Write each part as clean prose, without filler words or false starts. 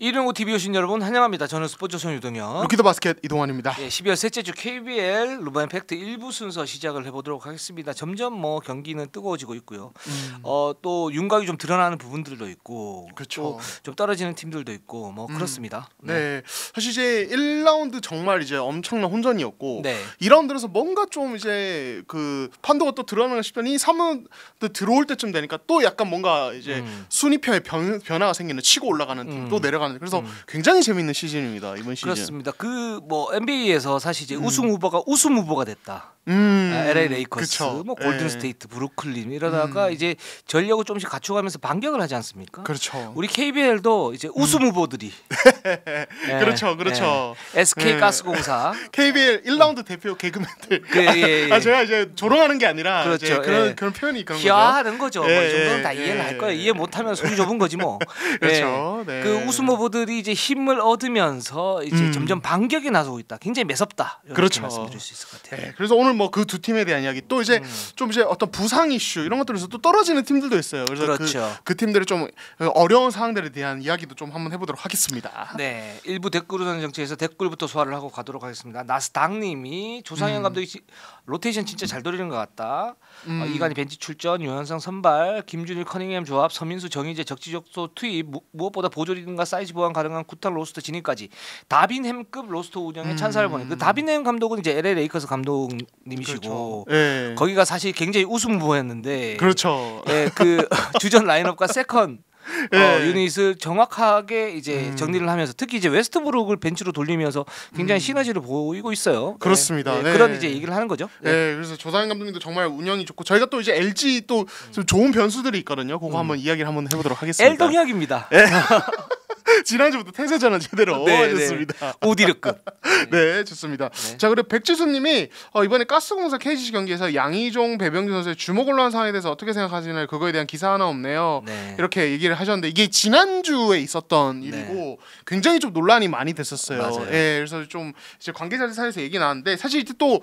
115 TV 오신 여러분 환영합니다. 저는 스포츠son 유동현, 루키더 바스켓 이동환입니다. 12월 셋째 주 KBL 루바 임팩트 1부 순서 시작을 해보도록 하겠습니다. 점점 뭐 경기는 뜨거워지고 있고요. 또 윤곽이 좀 드러나는 부분들도 있고, 그렇죠. 좀 떨어지는 팀들도 있고, 뭐 그렇습니다. 네, 사실 이제 1라운드 정말 이제 엄청난 혼전이었고, 네. 2라운드에서 뭔가 좀 이제 그 판도가 또 드러나나 싶더니 3라운드 들어올 때쯤 되니까 또 약간 뭔가 이제 순위표에 변화가 생기는, 치고 올라가는 팀, 또 내려가는. 그래서 굉장히 재밌는 시즌입니다, 이번 시즌. 그렇습니다. 그 뭐 NBA에서 사실 이제 우승 후보가 됐다. LA 레이커스, 그쵸. 뭐 골든 스테이트, 브루클린 이러다가 이제 전력을 조금씩 갖춰가면서 반격을 하지 않습니까? 그렇죠. 우리 KBL도 이제 우승 후보들이 그렇죠. SK 가스공사, KBL 1라운드 대표 개그맨들. 제가 이제 조롱하는 게 아니라 그렇죠. 이제 그런 표현이 그런 거죠. 희화하는 거죠. 뭐 이 정도는 다 이해를 할 거예요. 이해 못하면 손이 좁은 거지 뭐. 그렇죠. 네. 그 우승 후보들이 이제 힘을 얻으면서 이제 점점 반격에 나서고 있다. 굉장히 매섭다. 이렇게 그렇죠. 말씀드릴 수 있을 것 같아요. 네, 그래서 오늘 뭐 그 두 팀에 대한 이야기, 또 이제 좀 이제 어떤 부상 이슈 이런 것들에서 또 떨어지는 팀들도 있어요. 그래서 그렇죠. 그 팀들의 좀 어려운 상황들에 대한 이야기도 좀 한번 해보도록 하겠습니다. 네, 일부 댓글 우선 정치에서 댓글부터 소화를 하고 가도록 하겠습니다. 나스당님이 조상현 감독이 로테이션 진짜 잘 돌리는 것 같다. 이관이 벤치 출전, 유현상 선발, 김준일 커닝햄 조합, 서민수 정희재 적지적소 투입, 무엇보다 보조리듬과 사이즈 보완 가능한 구탄 로스터 진입까지 다빈햄급 로스터 운영에 찬사를 보내. 그 다빈햄 감독은 이제 LA 레이커스 감독님이시고, 그렇죠. 네. 거기가 사실 굉장히 우승 후보였는데, 그렇죠. 그 주전 라인업과 세컨 유닛을 정확하게 이제 정리를 하면서, 특히 이제 웨스트브룩을 벤치로 돌리면서 굉장히 시너지를 보이고 있어요. 그렇습니다. 네. 그런 이제 얘기를 하는 거죠. 네, 그래서 조상현 감독님도 정말 운영이 좋고, 저희가 또 이제 LG 또 좀 좋은 변수들이 있거든요. 그거 한번 이야기를 한번 해보도록 하겠습니다. 엘동혁입니다. 지난주부터 태세 전환 제대로 해줬습니다. 오디르급. 네, 좋습니다. 네. 자, 그리고 백지수님이 이번에 가스공사 KGC 경기에서 양의종, 배병준 선수의 주목 올라온 상황에 대해서 어떻게 생각하시나요? 그거에 대한 기사 하나 없네요. 네. 이렇게 얘기를 하셨는데, 이게 지난주에 있었던 일이고 굉장히 좀 논란이 많이 됐었어요. 맞아요. 예, 그래서 좀 이제 관계자들 사이에서 얘기 나왔는데, 사실 이때 또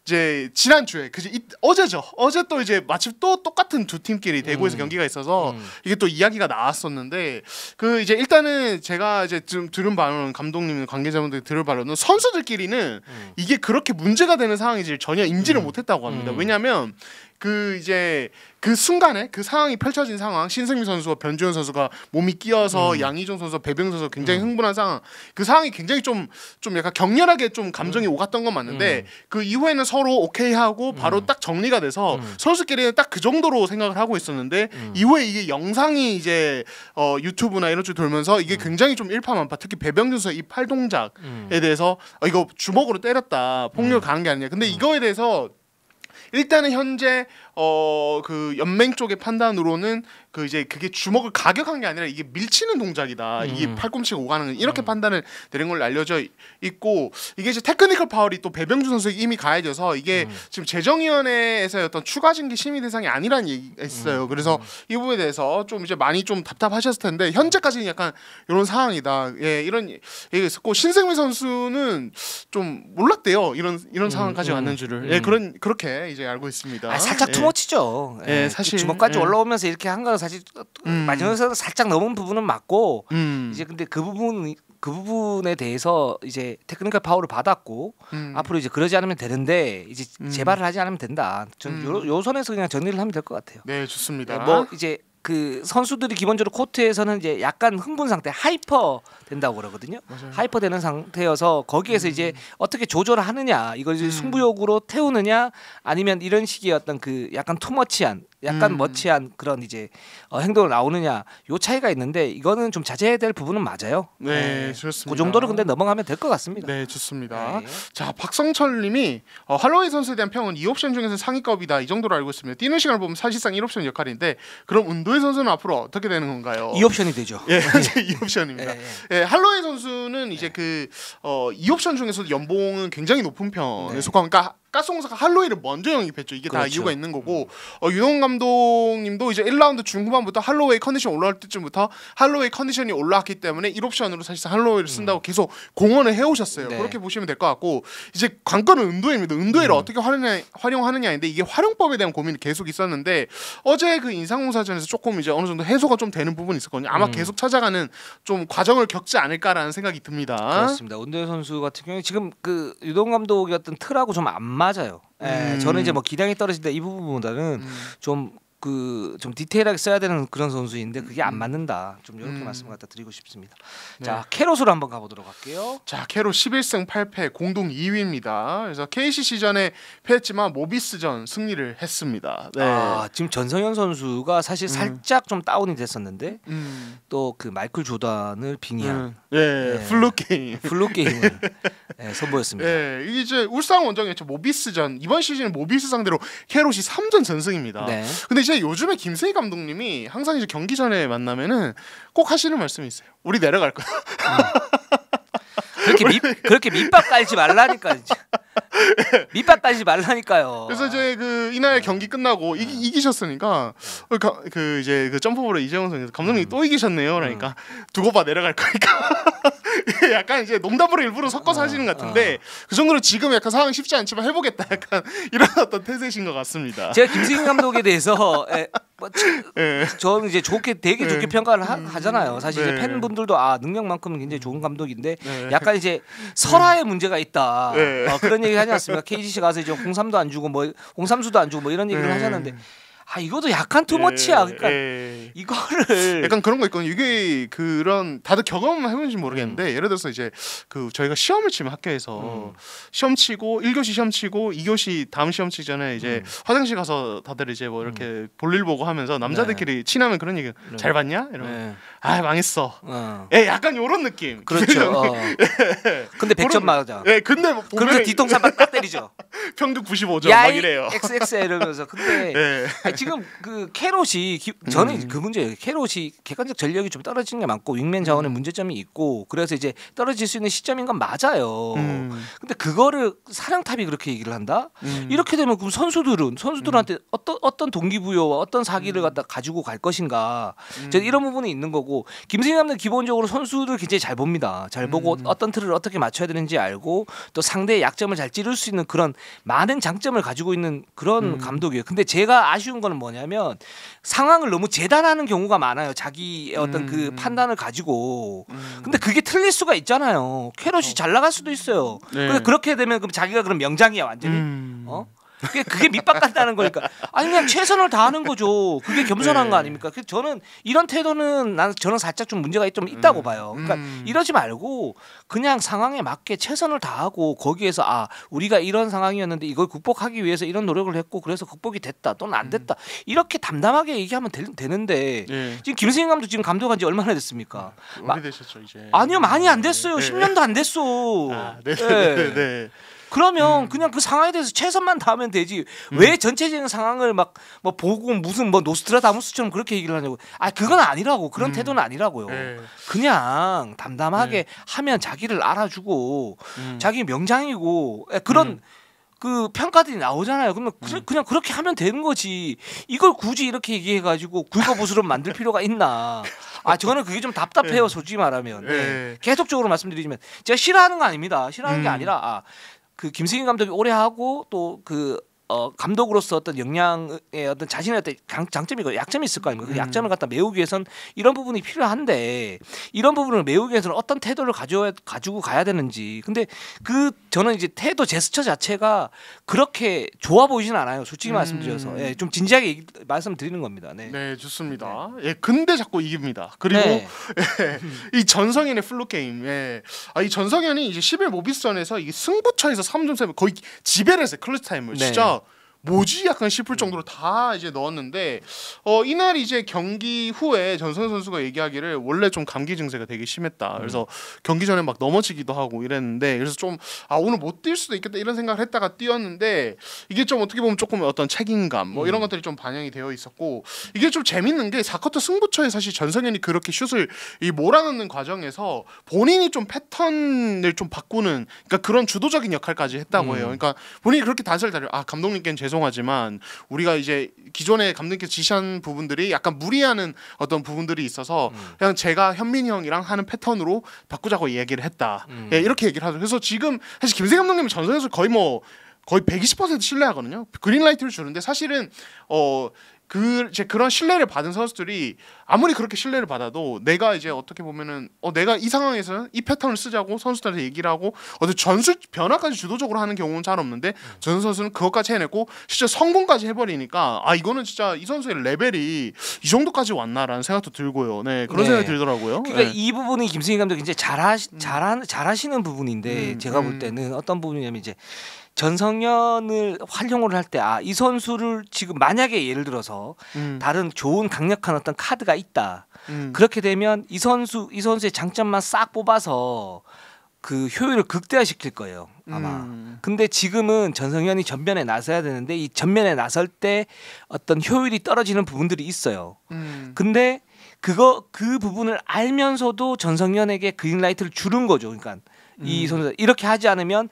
이제 지난주에 어제죠. 어제 또 이제 마침 또 똑같은 두 팀끼리 대구에서 경기가 있어서 이게 또 이야기가 나왔었는데, 그 이제 일단은 제가 이제 좀 들은 바로는, 감독님 관계자분들이 들은 바로는 선수들끼리는 이게 그렇게 문제가 되는 상황인지 전혀 인지를 못했다고 합니다. 왜냐하면 그 이제 그 순간에 그 상황이 펼쳐진 상황, 신승민 선수와 변주현 선수가 몸이 끼어서 양희종 선수와 배병준 선수가 굉장히 흥분한 상황, 그 상황이 굉장히 좀 약간 격렬하게 좀 감정이 오갔던 건 맞는데, 그 이후에는 서로 오케이 하고 바로 딱 정리가 돼서 선수끼리는 딱 그 정도로 생각을 하고 있었는데, 이후에 이게 영상이 이제 유튜브나 이런 쪽 돌면서 이게 굉장히 좀 일파만파, 특히 배병준 선수의 이 팔 동작에 대해서 이거 주먹으로 때렸다, 폭력을 가한 게 아니냐. 근데 이거에 대해서 일단은 현재 그 연맹 쪽의 판단으로는 그 이제 그게 주먹을 가격한 게 아니라 이게 밀치는 동작이다. 이게 팔꿈치가 오가는, 이렇게 판단을 내린 걸로 알려져 있고, 이게 이제 테크니컬 파울이 또 배병준 선수에게 이미 가해져서 이게 지금 재정위원회에서 어떤 추가 징계 심의 대상이 아니라는 얘기가 있어요. 그래서 이 부분에 대해서 좀 이제 많이 좀 답답하셨을 텐데, 현재까지는 약간 이런 상황이다. 예, 이런 얘기가 있었고, 신승민 선수는 좀 몰랐대요. 이런 상황까지 왔는 줄을. 예, 그렇게 이제 알고 있습니다. 살짝 투머치죠. 예, 사실 주먹까지 올라오면서 이렇게 한 건 사실 마지막에서 살짝 넘은 부분은 맞고, 이제 근데 그 부분에 대해서 이제 테크니컬 파울을 받았고, 앞으로 이제 그러지 않으면 되는데, 이제 재발을 하지 않으면 된다. 전 요 선에서 그냥 정리를 하면 될 것 같아요. 네, 좋습니다. 뭐 이제 그 선수들이 기본적으로 코트에서는 이제 약간 흥분 상태, 하이퍼 된다고 그러거든요. 맞아요. 하이퍼 되는 상태여서 거기에서 이제 어떻게 조절을 하느냐, 이걸 이제 승부욕으로 태우느냐, 아니면 이런 식의 어떤 그 약간 투머치한, 약간 머치한 그런 이제 행동을 나오느냐, 요 차이가 있는데, 이거는 좀 자제해야 될 부분은 맞아요. 네, 좋습니다. 그 정도로 근데 넘어가면 될 것 같습니다. 네, 좋습니다. 네. 자, 박성철님이 할로웨이 선수에 대한 평은 2옵션 중에서 상위급이다, 이 정도로 알고 있습니다. 뛰는 시간을 보면 사실상 1옵션 역할인데, 그럼 운도희 선수는 앞으로 어떻게 되는 건가요? 2옵션이 되죠. 예, 2옵션입니다. 예, 할로웨이 선수는 이제 그 2옵션 중에서도 연봉은 굉장히 높은 편에 속하니까, 가스공사가 할로웨이를 먼저 영입했죠. 이게 다 그렇죠. 이유가 있는 거고 유동 감독님도 이제 1라운드 중후반부터 할로웨이 컨디션 올라올 때쯤부터 할로웨이 컨디션이 올라왔기 때문에 1옵션으로 사실상 할로웨이를 쓴다고 계속 공언을 해오셨어요. 네. 그렇게 보시면 될 것 같고 이제 관건은 은도해입니다. 은도해를 어떻게 활용하느냐인데 이게 활용법에 대한 고민이 계속 있었는데 어제 그 인상공사전에서 조금 이제 어느 정도 해소가 좀 되는 부분이 있었거든요. 아마 계속 찾아가는 좀 과정을 겪지 않을까라는 생각이 듭니다. 그렇습니다. 은도현 선수 같은 경우에 지금 그 유동 감독의 어떤 틀하고 좀 안 맞아요. 저는 이제 뭐 기량이 떨어진다 이 부분보다는 좀 디테일하게 써야 되는 그런 선수인데 그게 안 맞는다. 좀 이렇게 말씀을 갖다 드리고 싶습니다. 네. 자, 캐롯으로 한번 가보도록 할게요. 자, 캐롯 11승 8패 공동 2위입니다. 그래서 KCC전에 패했지만 모비스전 승리를 했습니다. 네. 아, 지금 전성현 선수가 사실 살짝 좀 다운이 됐었는데 또 그 마이클 조던을 빙의한 네. 플루 게임. 플루 게임을 선보였습니다. 네, 이게 이제 울산 원정이었죠. 모비스전. 이번 시즌은 모비스 상대로 캐롯이 3전 전승입니다. 네. 근데 이제 요즘에 김세희 감독님이 항상 이제 경기 전에 만나면은 꼭 하시는 말씀이 있어요. 우리 내려갈 거야. 그렇게 밑밥 깔지 말라니까. 밑밥 깔지 말라니까요. 그래서 이제 그 이날 경기 끝나고 이기셨으니까 그 이제 그 점프볼로 이재용 선수 감독님이 또 이기셨네요. 그러니까 두고 봐 내려갈 거니까. 약간 이제 농담으로 일부러 섞어서 하시는 것 같은데 그 정도로 지금 약간 상황이 쉽지 않지만 해보겠다. 약간 이런 어떤 태세신 것 같습니다. 제가 김승희 감독에 대해서 저는 이제 되게 좋게 평가를 하잖아요. 사실 이제 팬분들도 능력만큼은 굉장히 좋은 감독인데 약간 이제 설화에 문제가 있다. 그런 얘기 하지 않습니까? KGC 가서 이제 홍삼도 안 주고 뭐 홍삼수도 안 주고 뭐 이런 얘기를 하셨는데 이것도 약간 투머치야. 그러니까 이거를 약간 그런 거 있거든요. 이게 그런 다들 경험을 해보는지 모르겠는데 예를 들어서 이제 그 저희가 시험을 치면 학교에서 시험 치고 1교시 시험 치고 2교시 다음 시험 치기 전에 이제 화장실 가서 다들 이제 뭐 이렇게 볼일 보고 하면서 남자들끼리 친하면 그런 얘기 잘 봤냐? 이러면 망했어. 약간 요런 느낌. 그렇죠. 근데 100점 맞아. 근데 뭐 그러면서 뒤통수 한번 딱 때리죠. 평균 95점 막 이래요. XXL 이러면서 근데 지금 그 캐롯이 저는 그 문제예요. 캐롯이 객관적 전력이 좀 떨어지는 게 많고 윙맨 자원에 문제점이 있고 그래서 이제 떨어질 수 있는 시점인 건 맞아요. 근데 그거를 사령탑이 그렇게 얘기를 한다? 이렇게 되면 그럼 선수들한테 어떤 동기부여와 어떤 사기를 갖다 가지고 갈 것인가? 이런 부분이 있는 거고 김승희 감독은 기본적으로 선수들 굉장히 잘 봅니다. 잘 보고 어떤 틀을 어떻게 맞춰야 되는지 알고 또 상대의 약점을 잘 찌를 수 있는 그런 많은 장점을 가지고 있는 그런 감독이에요. 근데 제가 아쉬운 거는 뭐냐면 상황을 너무 재단하는 경우가 많아요. 자기의 어떤 그 판단을 가지고. 근데 그게 틀릴 수가 있잖아요. 캐럿이 잘 나갈 수도 있어요. 그렇게 되면 그럼 자기가 그럼 명장이야 완전히. 그게 밑밥 간다는 거니까 그냥 최선을 다하는 거죠. 그게 겸손한 거 아닙니까? 그래서 저는 이런 태도는 저는 살짝 좀 문제가 좀 있다고 봐요. 그러니까 이러지 말고 그냥 상황에 맞게 최선을 다하고 거기에서 우리가 이런 상황이었는데 이걸 극복하기 위해서 이런 노력을 했고 그래서 극복이 됐다 또는 안 됐다 이렇게 담담하게 얘기하면 되는데 지금 김승희 감독 지금 감독한 지 얼마나 됐습니까? 오래되셨죠 이제. 아니요 많이 안 됐어요. 10년도 안 됐어. 네. 그러면 그냥 그 상황에 대해서 최선만 다하면 되지. 왜 전체적인 상황을 막 뭐 보고 무슨 뭐 노스트라다무스처럼 그렇게 얘기를 하냐고. 그건 아니라고. 그런 태도는 아니라고요. 그냥 담담하게 하면 자기를 알아주고 자기 명장이고 그런 그 평가들이 나오잖아요. 그러면 그냥 그렇게 하면 되는 거지. 이걸 굳이 이렇게 얘기해가지고 굴거부스럼 만들 필요가 있나? 저는 그게 좀 답답해요. 솔직히 말하면. 계속적으로 말씀드리지만 제가 싫어하는 거 아닙니다. 싫어하는 게 아니라 그 김승희 감독이 오래 하고 또 그 감독으로서 어떤 역량의 어떤 자신의 어떤 장점이고 약점이 있을 거 아닙니까? 그 약점을 갖다 메우기 위해서는 이런 부분이 필요한데 이런 부분을 메우기 위해서는 어떤 태도를 가지고 가야 되는지. 근데 저는 이제 태도 제스처 자체가 그렇게 좋아 보이진 않아요. 솔직히 말씀드려서 좀 진지하게 말씀드리는 겁니다. 네, 좋습니다. 근데 자꾸 이깁니다. 그리고 이 전성현의 플루 게임. 이 전성현이 이제 10일 모비스전에서 이 승부처에서 3점 세면 거의 지배를 했어요. 클러치 타임을. 진짜 뭐지 약간 싶을 정도로 다 이제 넣었는데 이날 이제 경기 후에 전성현 선수가 얘기하기를 원래 좀 감기 증세가 되게 심했다. 그래서 경기 전에 막 넘어지기도 하고 이랬는데 그래서 좀 오늘 못 뛸 수도 있겠다 이런 생각을 했다가 뛰었는데 이게 좀 어떻게 보면 조금 어떤 책임감 뭐 이런 것들이 좀 반영이 되어 있었고 이게 좀 재밌는 게 4쿼터 승부처에 사실 전성현이 그렇게 슛을 몰아넣는 과정에서 본인이 좀 패턴을 좀 바꾸는 그러니까 그런 주도적인 역할까지 했다고 해요. 그러니까 본인이 그렇게 단서를 달려 감독님께는 죄송하지만 우리가 이제 기존에 감독님께서 지시한 부분들이 약간 무리하는 어떤 부분들이 있어서 그냥 제가 현민이 형이랑 하는 패턴으로 바꾸자고 얘기를 했다. 예, 이렇게 얘기를 하죠. 그래서 지금 사실 김세 감독님은 전선에서 거의 120% 신뢰하거든요. 그린라이트를 주는데 사실은 그런 신뢰를 받은 선수들이 아무리 그렇게 신뢰를 받아도 내가 이제 어떻게 보면은 내가 이 상황에서는 이 패턴을 쓰자고 선수들한테 얘기를 하고 전술 변화까지 주도적으로 하는 경우는 잘 없는데 전 선수는 그것까지 해내고 진짜 성공까지 해버리니까 이거는 진짜 이 선수의 레벨이 이 정도까지 왔나라는 생각도 들고요. 네 그런 생각이 들더라고요. 그러니까 이 부분이 김승희 감독이 이제 잘하시는 부분인데 제가 볼 때는 어떤 부분이냐면 이제 전성현을 활용을 할 때 이 선수를 지금 만약에 예를 들어서 다른 좋은 강력한 어떤 카드가 있다. 그렇게 되면 이 선수의 장점만 싹 뽑아서 그 효율을 극대화시킬 거예요. 아마. 근데 지금은 전성현이 전면에 나서야 되는데 이 전면에 나설 때 어떤 효율이 떨어지는 부분들이 있어요. 근데 그 부분을 알면서도 전성현에게 그린라이트를 주는 거죠. 그러니까 이 선수 이렇게 하지 않으면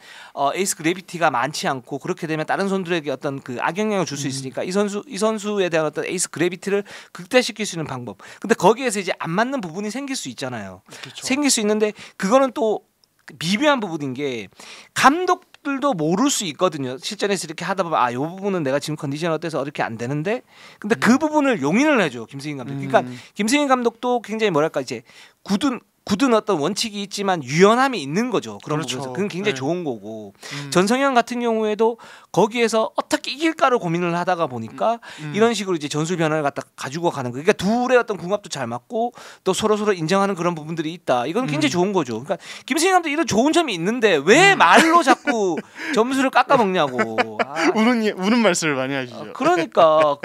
에이스 그래비티가 많지 않고 그렇게 되면 다른 선수들에게 어떤 그 악영향을 줄 수 있으니까 이 선수에 대한 어떤 에이스 그래비티를 극대화시킬 수 있는 방법. 근데 거기에서 이제 안 맞는 부분이 생길 수 있잖아요. 그렇죠. 생길 수 있는데 그거는 또 미묘한 부분인 게 감독들도 모를 수 있거든요. 실전에서 이렇게 하다 보면 이 부분은 내가 지금 컨디션 어때서 이렇게 안 되는데 근데 그 부분을 용인을 해줘 김승인 감독. 그러니까 김승인 감독도 굉장히 뭐랄까 이제 굳은 어떤 원칙이 있지만 유연함이 있는 거죠. 그런 그렇죠. 부분에서 그건 굉장히 좋은 거고 전성현 같은 경우에도 거기에서 어떻게 이길까를 고민을 하다가 보니까 이런 식으로 이제 전술 변화를 갖다 가지고 가는 거. 그러니까 둘의 어떤 궁합도 잘 맞고 또 서로 인정하는 그런 부분들이 있다. 이건 굉장히 좋은 거죠. 그러니까 김승현 감독 이런 좋은 점이 있는데 왜 말로 자꾸 점수를 깎아먹냐고. 우는 말씀을 많이 하시죠. 그러니까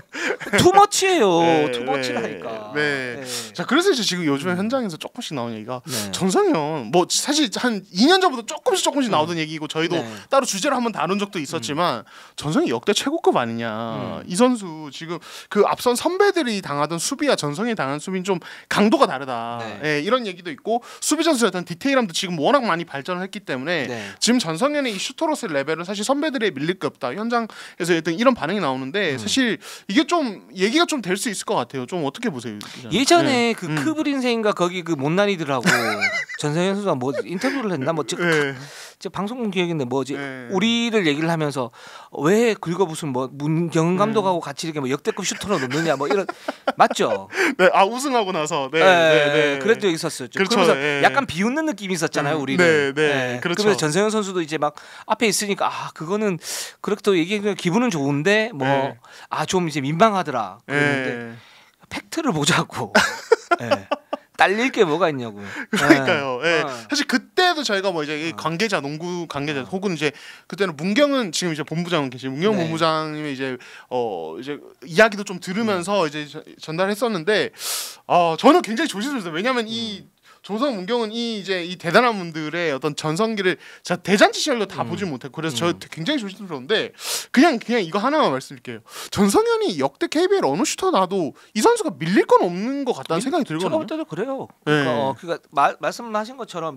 투머치예요. 투머치라니까. 네. 자 그래서 이제 지금 요즘에 현장에서 조금씩 나오는 얘기가 전성현 뭐 사실 한 2년 전부터 조금씩 나오던 얘기고 저희도 따로 주제를 한번 다룬 적도 있었지만 전성현 역대 최고급 아니냐. 이 선수 지금 그 앞선 선배들이 당하던 수비와 전성현이 당한 수비는 좀 강도가 다르다. 예, 이런 얘기도 있고 수비 전술의 어떤 디테일함도 지금 워낙 많이 발전을 했기 때문에 지금 전성현의 이 슈터로서의 레벨은 사실 선배들에 밀릴 게 없다. 현장에서 일단 이런 반응이 나오는데 사실 이게 좀 얘기가 좀 될 수 있을 것 같아요. 좀 어떻게 보세요? 예전에 그 크브린세인가 거기 그 못난이들하고 전성현 선수가 뭐 인터뷰를 했나 저 방송 기억인데 뭐지 우리를 얘기를 하면서 왜 긁어부순 뭐 문경은 감독하고 같이 이렇게 뭐 역대급 슈터로 넣느냐 뭐 이런 맞죠? 네, 우승하고 나서 그런 적이 있었죠. 그렇죠. 그러면서 약간 비웃는 느낌이 있었잖아요, 우리는. 그렇죠. 그래서 전성현 선수도 이제 막 앞에 있으니까 그거는 그렇게 또 얘기하면 기분은 좋은데 뭐 좀 이제 민망하더라. 그랬는데 팩트를 보자고. 딸릴 게 뭐가 있냐고. 그러니까요. 사실 그때도 저희가 뭐 이제 관계자 농구 관계자 혹은 이제 그때는 문경은 지금 이제 본부장 계신 문경 본부장님의 이제 이야기도 좀 들으면서 이제 전달했었는데 저는 굉장히 조심스러웠어요. 왜냐하면 이 조성 문경은 이 대단한 분들의 어떤 전성기를 제가 대잔치 시절로 다 보질 못했고 그래서 저 굉장히 조심스러운데 그냥 이거 하나만 말씀드릴게요. 전성현이 역대 KBL 어느 슈터 나도 이 선수가 밀릴 건 없는 것 같다는 생각이 들거든요. 제가 볼 때도 그래요. 그러니까 말씀하신 것처럼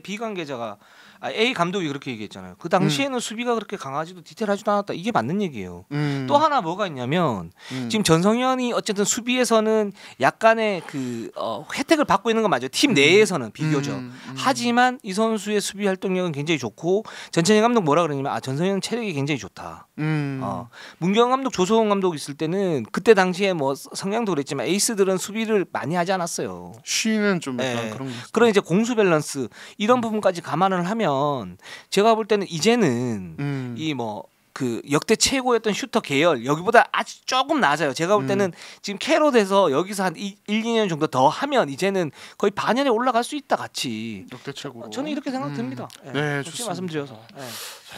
비관계자가 A 감독이 그렇게 얘기했잖아요. 그 당시에는 수비가 그렇게 강하지도 디테일하지도 않았다. 이게 맞는 얘기예요. 또 하나 뭐가 있냐면 지금 전성현이 어쨌든 수비에서는 약간의 그 혜택을 받고 있는 건 맞아요. 팀 내에서는 비교적. 하지만 이 선수의 수비 활동력은 굉장히 좋고 전찬희 감독 뭐라 그러냐면 전성현 체력이 굉장히 좋다. 문경 감독, 조소홍 감독 있을 때는 그때 당시에 뭐 성향도 그랬지만 에이스들은 수비를 많이 하지 않았어요. 쉬는 좀 약간 그런 게 그런 이제 공수 밸런스 이런 부분까지 감안을 하면 제가 볼 때는 이제는 이 뭐 그 역대 최고였던 슈터 계열 여기보다 아주 조금 낮아요. 제가 볼 때는 지금 캐롯에서 여기서 한 1, 2년 정도 더 하면 이제는 거의 반열에 올라갈 수 있다 같이. 역대 최고. 저는 이렇게 생각됩니다. 네, 좋습니다. 말씀드려서.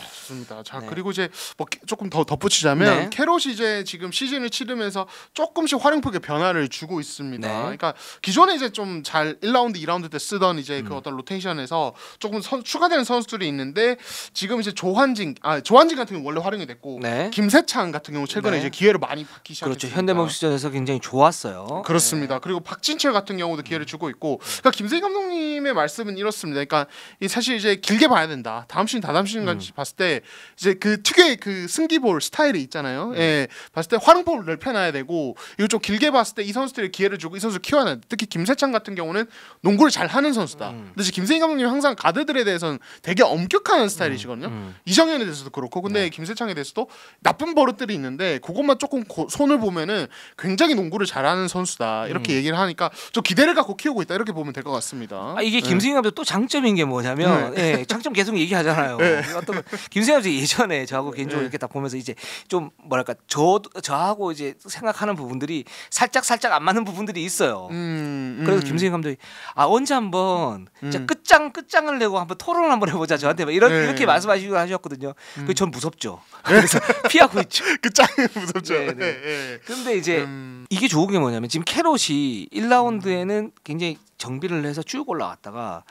좋습니다. 자 네. 그리고 이제 뭐 조금 더 덧붙이자면 네. 캐롯이 이제 지금 시즌을 치르면서 조금씩 활용폭의 변화를 주고 있습니다. 네. 그러니까 기존에 이제 좀 잘 1라운드, 2라운드 때 쓰던 이제 그 어떤 로테이션에서 조금 추가되는 선수들이 있는데 지금 이제 조한진 같은 경우 원래 활용이 됐고 네. 김세창 같은 경우 최근에 네. 이제 기회를 많이 받기 시작했습니다. 그렇죠. 현대모비스전에서 굉장히 좋았어요. 그렇습니다. 그리고 박진철 같은 경우도 기회를 주고 있고, 그러니까 김세희 감독님의 말씀은 이렇습니다. 그러니까 이 사실 이제 길게 봐야 된다. 다음 시즌, 다다음 시즌까지 봤을 때 이제 그 특유의 그 승기볼 스타일이 있잖아요. 예, 봤을 때 활용폭을 넓혀놔야 되고, 이거 좀 길게 봤을 때 이 선수들이 기회를 주고 이 선수 키워놔야 돼. 특히 김세창 같은 경우는 농구를 잘 하는 선수다. 근데 이제 김세희 감독님 항상 가드들에 대해서는 되게 엄격한 스타일이시거든요. 이정현에 대해서도 그렇고, 근데 김세창에 대해서도 나쁜 버릇들이 있는데 그것만 조금 손을 보면은 굉장히 농구를 잘하는 선수다. 이렇게 얘기를 하니까 좀 기대를 갖고 키우고 있다. 이렇게 보면 될 것 같습니다. 이게 김승희 감독 또 장점인 게 뭐냐면 예, 장점 계속 얘기하잖아요. 어떤 김승희 감독 예전에 저하고 개인적으로 이렇게 딱 보면서 이제 좀 뭐랄까 저하고 이제 생각하는 부분들이 살짝 안 맞는 부분들이 있어요. 그래서 김승희 감독이 언제 한번 진짜 끝장을 내고 한번 토론을 한번 해보자 저한테 이렇게 말씀하시고 하셨거든요. 그게 전 무섭죠. 그래서 피하고 있죠. 끝장이 무섭죠. 네, 네. 근데 이제 이게 좋은 게 뭐냐면 지금 캐롯이 1라운드에는 굉장히 정비를 해서 쭉 올라왔다가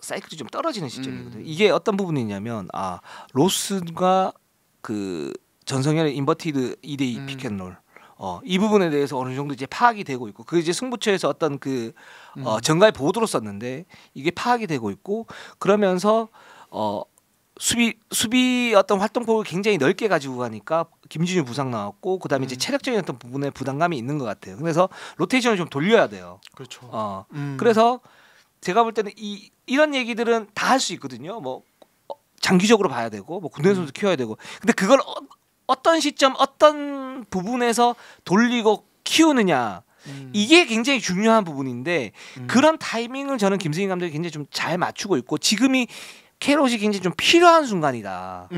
사이클이 좀 떨어지는 시점이거든요. 이게 어떤 부분이냐면 로스가 그 전성현의 인버티드 2대2 피켓롤 이 부분에 대해서 어느 정도 이제 파악이 되고 있고, 그 이제 승부처에서 어떤 그 정가의 보도로 썼는데 이게 파악이 되고 있고, 그러면서 수비 어떤 활동폭을 굉장히 넓게 가지고 가니까 김진유 부상 나왔고, 그다음에 이제 체력적인 어떤 부분에 부담감이 있는 것 같아요. 그래서 로테이션을 좀 돌려야 돼요. 그렇죠. 그래서 제가 볼 때는 이런 얘기들은 다 할 수 있거든요. 뭐 장기적으로 봐야 되고, 뭐 군대 선수 키워야 되고, 근데 그걸 어떤 시점, 어떤 부분에서 돌리고 키우느냐. 이게 굉장히 중요한 부분인데 그런 타이밍을 저는 김승희 감독이 굉장히 좀 잘 맞추고 있고, 지금이 캐롯이 굉장히 좀 필요한 순간이다.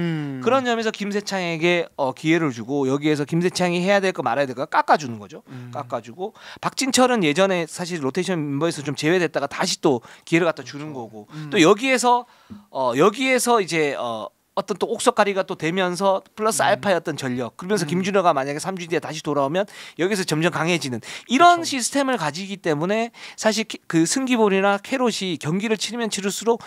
그런 점에서 김세창에게 기회를 주고, 여기에서 김세창이 해야 될 거 말아야 될 거 깎아주는 거죠. 깎아주고, 박진철은 예전에 사실 로테이션 멤버에서 좀 제외됐다가 다시 또 기회를 갖다 주는 거고, 또 여기에서 이제 어떤 또 옥석가리가 또 되면서 플러스 알파의 어떤 전력, 그러면서 김준호가 만약에 3주 뒤에 다시 돌아오면 여기서 점점 강해지는 이런 시스템을 가지기 때문에 사실 그 승기볼이나 캐롯이 경기를 치르면 치를수록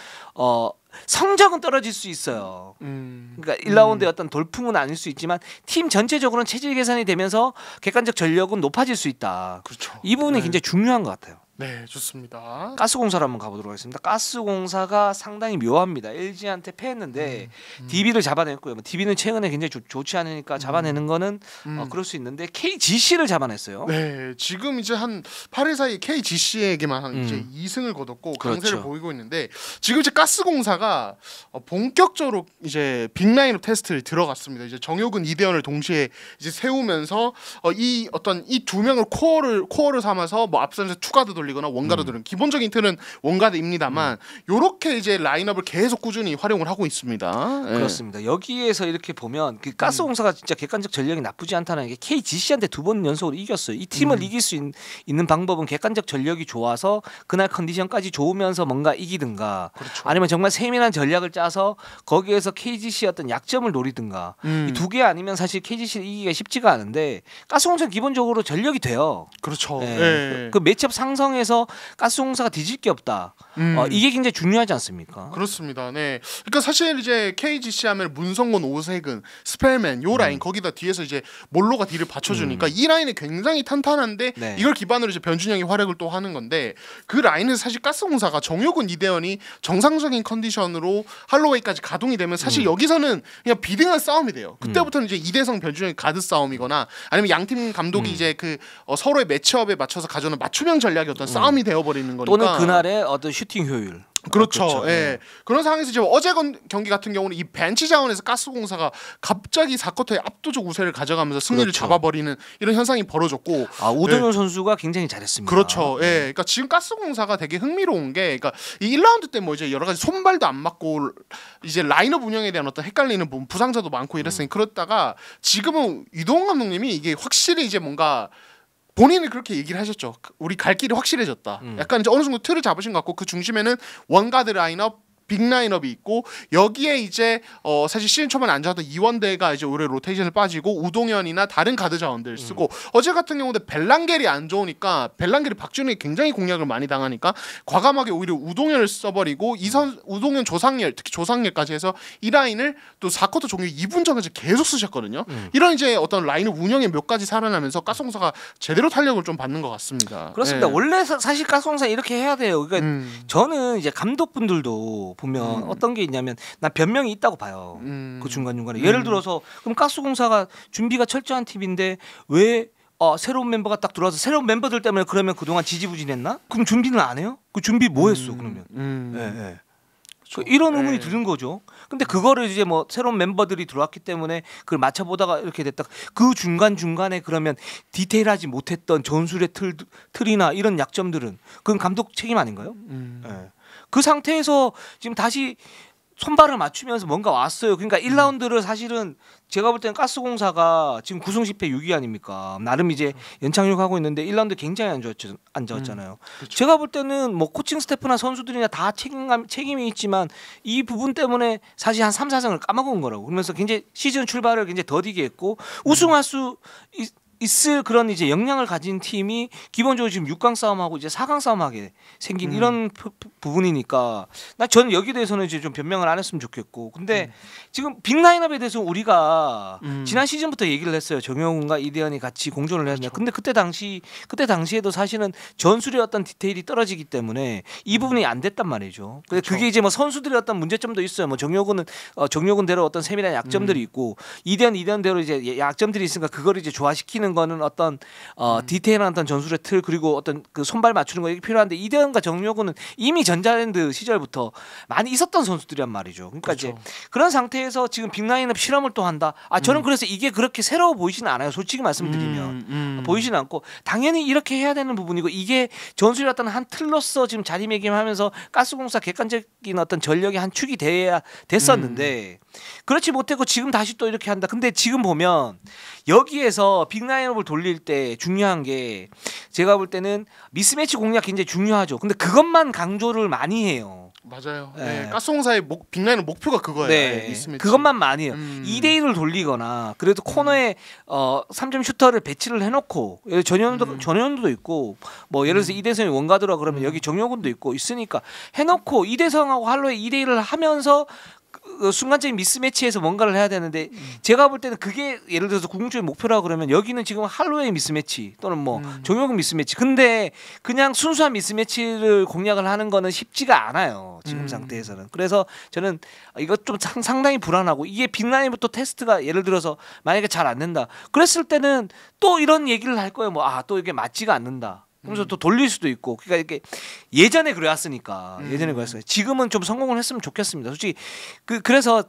성적은 떨어질 수 있어요. 그러니까 1라운드의 어떤 돌풍은 아닐 수 있지만 팀 전체적으로는 체질 개선이 되면서 객관적 전력은 높아질 수 있다. 그렇죠. 이 부분이 굉장히 중요한 것 같아요. 네, 좋습니다. 가스공사로 한번 가보도록 하겠습니다. 가스공사가 상당히 묘합니다. LG한테 패했는데 DB를 잡아냈고요. DB는 최근에 굉장히 좋지 않으니까 잡아내는 거는 그럴 수 있는데 KGC를 잡아냈어요. 네, 지금 이제 한 8일 사이에 KGC에게만 이제 2승을 거뒀고 강세를 그렇죠. 보이고 있는데, 지금 이제 가스공사가 본격적으로 이제 빅라인업 테스트를 들어갔습니다. 이제 정효근, 이대현을 동시에 이제 세우면서 이 두 명을 코어를 삼아서 뭐 앞선에서 투가드 돌리거나 원가드 돌리는, 기본적인 틀은 원가드입니다만 요렇게 이제 라인업을 계속 꾸준히 활용을 하고 있습니다. 네. 그렇습니다. 여기에서 이렇게 보면 그 가스공사가 진짜 객관적 전력이 나쁘지 않다는 게 KGC한테 2번 연속으로 이겼어요. 이 팀을 이길 수 있는 방법은 객관적 전력이 좋아서 그날 컨디션까지 좋으면서 뭔가 이기든가, 그렇죠. 아니면 정말 세밀한 전략을 짜서 거기에서 KGC의 어떤 약점을 노리든가. 이 두 개 아니면 사실 KGC를 이기기가 쉽지가 않은데, 가스공사는 기본적으로 전력이 돼요. 그렇죠. 네. 네. 그 매치업 상성에서 가스공사가 뒤질 게 없다. 이게 굉장히 중요하지 않습니까? 그렇습니다. 네. 그러니까 사실 이제 KGC 하면 문성곤, 오세근, 스펠맨 요 라인, 거기다 뒤에서 이제 몰로가 뒤를 받쳐주니까 이 라인이 굉장히 탄탄한데, 네. 이걸 기반으로 이제 변준영이 활약을 또 하는 건데, 그 라인에서 사실 가스공사가 정효근, 이대현이 정상적인 컨디션으로 할로웨이까지 가동이 되면 사실 여기서는 그냥 비등한 싸움이 돼요. 그때부터는 이제 이대성, 변준영이 가드 싸움이거나, 아니면 양팀 감독이 이제 그 서로의 매치업에 맞춰서 가져오는 맞춤형 전략이 어떤 싸움이 되어버리는 거니까. 또는 그날의 어떤 슈팅 효율. 그렇죠. 예. 네. 그런 상황에서 지금 어제 경기 같은 경우는 이 벤치 자원에서 가스공사가 갑자기 4쿼터에 압도적 우세를 가져가면서 승리를 그렇죠. 잡아버리는 이런 현상이 벌어졌고, 오동현 선수가 굉장히 잘했습니다. 그렇죠. 예. 그러니까 지금 가스공사가 되게 흥미로운 게, 그러니까 이 1라운드 때 뭐 이제 여러 가지 손발도 안 맞고 이제 라인업 운영에 대한 어떤 헷갈리는 부분, 부상자도 많고 이랬으니 그렇다가 지금은 이동훈 감독님이 이게 확실히 이제 뭔가 본인이 그렇게 얘기를 하셨죠. 우리 갈 길이 확실해졌다. 약간 이제 어느 정도 틀을 잡으신 것 같고, 그 중심에는 원가드 라인업 빅라인업이 있고 여기에 이제 사실 시즌 초반에 안 좋았던 이원대가 이제 올해 로테이션을 빠지고 우동현이나 다른 가드 자원들 쓰고 어제 같은 경우는 벨랑겔이 안 좋으니까 벨랑겔이 박준호에 굉장히 공략을 많이 당하니까 과감하게 오히려 우동현을 써버리고 우동현 조상렬 특히 조상렬까지 해서 이 라인을 또 4쿼터 종료 2분 전까지 계속 쓰셨거든요. 이런 이제 어떤 라인업 운영에 몇 가지 살아나면서 가스공사가 제대로 탄력을 좀 받는 것 같습니다. 그렇습니다. 네. 원래 사실 가스공사 이렇게 해야 돼요. 그러니까 저는 이제 감독분들도 보면 어떤 게 있냐면 나 변명이 있다고 봐요. 그 중간중간에 예를 들어서 그럼 가스공사가 준비가 철저한 팀인데 왜 새로운 멤버가 딱 들어와서 새로운 멤버들 때문에 그러면 그동안 지지부진했나? 그럼 준비는 안 해요? 그 준비 뭐 했어 그러면? 네. 이런 의문이 드는 거죠. 근데 그거를 이제 뭐 새로운 멤버들이 들어왔기 때문에 그걸 맞춰보다가 이렇게 됐다. 그 중간중간에 그러면 디테일하지 못했던 전술의 틀이나 이런 약점들은 그건 감독 책임 아닌가요? 네. 그 상태에서 지금 다시 손발을 맞추면서 뭔가 왔어요. 그러니까 1라운드를 사실은 제가 볼 때는 가스공사가 지금 9승 10패 6위 아닙니까? 나름 이제 연착륙하고 있는데 1라운드 굉장히 안 좋았잖아요. 그렇죠. 제가 볼 때는 뭐 코칭 스태프나 선수들이나 다 책임이 있지만 이 부분 때문에 사실 한 3, 4승을 까먹은 거라고. 그러면서 굉장히 시즌 출발을 굉장히 더디게 했고 우승할 수 있을 그런 이제 역량을 가진 팀이 기본적으로 지금 6강 싸움하고 이제 4강 싸움하게 생긴 이런 부분이니까 저는 여기에 대해서는 이제 좀 변명을 안 했으면 좋겠고 근데 지금 빅라인업에 대해서 우리가 지난 시즌부터 얘기를 했어요. 정용훈과 이대현이 같이 공존을 했는데 근데 그때 당시에도 사실은 전술의 어떤 디테일이 떨어지기 때문에 이 부분이 안 됐단 말이죠. 근데 그게 이제 뭐 선수들의 어떤 문제점도 있어요. 뭐 정용훈대로 어떤 세밀한 약점들이 있고 이대현대로 이제 약점들이 있으니까 그거를 이제 조화시키는 거는 어떤 디테일한 어떤 전술의 틀 그리고 어떤 그 손발 맞추는 거 이게 필요한데 이대현과 정용훈은 이미 전자랜드 시절부터 많이 있었던 선수들이란 말이죠. 그러니까 그렇죠. 이제 그런 상태에서 지금 빅라인업 실험을 또 한다. 저는 그래서 이게 그렇게 새로워 보이지는 않아요. 솔직히 말씀드리면 보이지는 않고 당연히 이렇게 해야 되는 부분이고 이게 전술의 어떤 한 틀로서 지금 자리매김하면서 가스공사 객관적인 어떤 전력의 한 축이 돼야 됐었는데 그렇지 못했고 지금 다시 또 이렇게 한다. 근데 지금 보면 여기에서 빅라인업을 돌릴 때 중요한 게 제가 볼 때는 미스매치 공략 굉장히 중요하죠. 근데 그것만 강조를 많이 해요. 맞아요. 네. 네. 가스공사의 빅라인업 목표가 그거예요. 네. 미스매치. 그것만 많이 해요. 2대1을 돌리거나 그래도 코너에 3점 슈터를 배치를 해놓고 전현우도 있고 뭐 예를 들어서 이대성이 원가드라 그러면 여기 정효근도 있고 있으니까 해놓고 이대성하고 할로에 2대1을 하면서 순간적인 미스매치에서 뭔가를 해야 되는데 제가 볼 때는 그게 예를 들어서 궁극적인 목표라고 그러면 여기는 지금 할로웨이 미스매치 또는 뭐 정용근 미스매치 근데 그냥 순수한 미스매치를 공략을 하는 거는 쉽지가 않아요 지금 상태에서는. 그래서 저는 이것 좀 상당히 불안하고 이게 빅라인부터 테스트가 예를 들어서 만약에 잘 안 된다 그랬을 때는 또 이런 얘기를 할 거예요. 뭐 또 이게 맞지가 않는다. 그래서 또 돌릴 수도 있고 그러니까 이렇게 예전에 그래왔으니까 예전에 그랬어요. 지금은 좀 성공을 했으면 좋겠습니다. 솔직히 그래서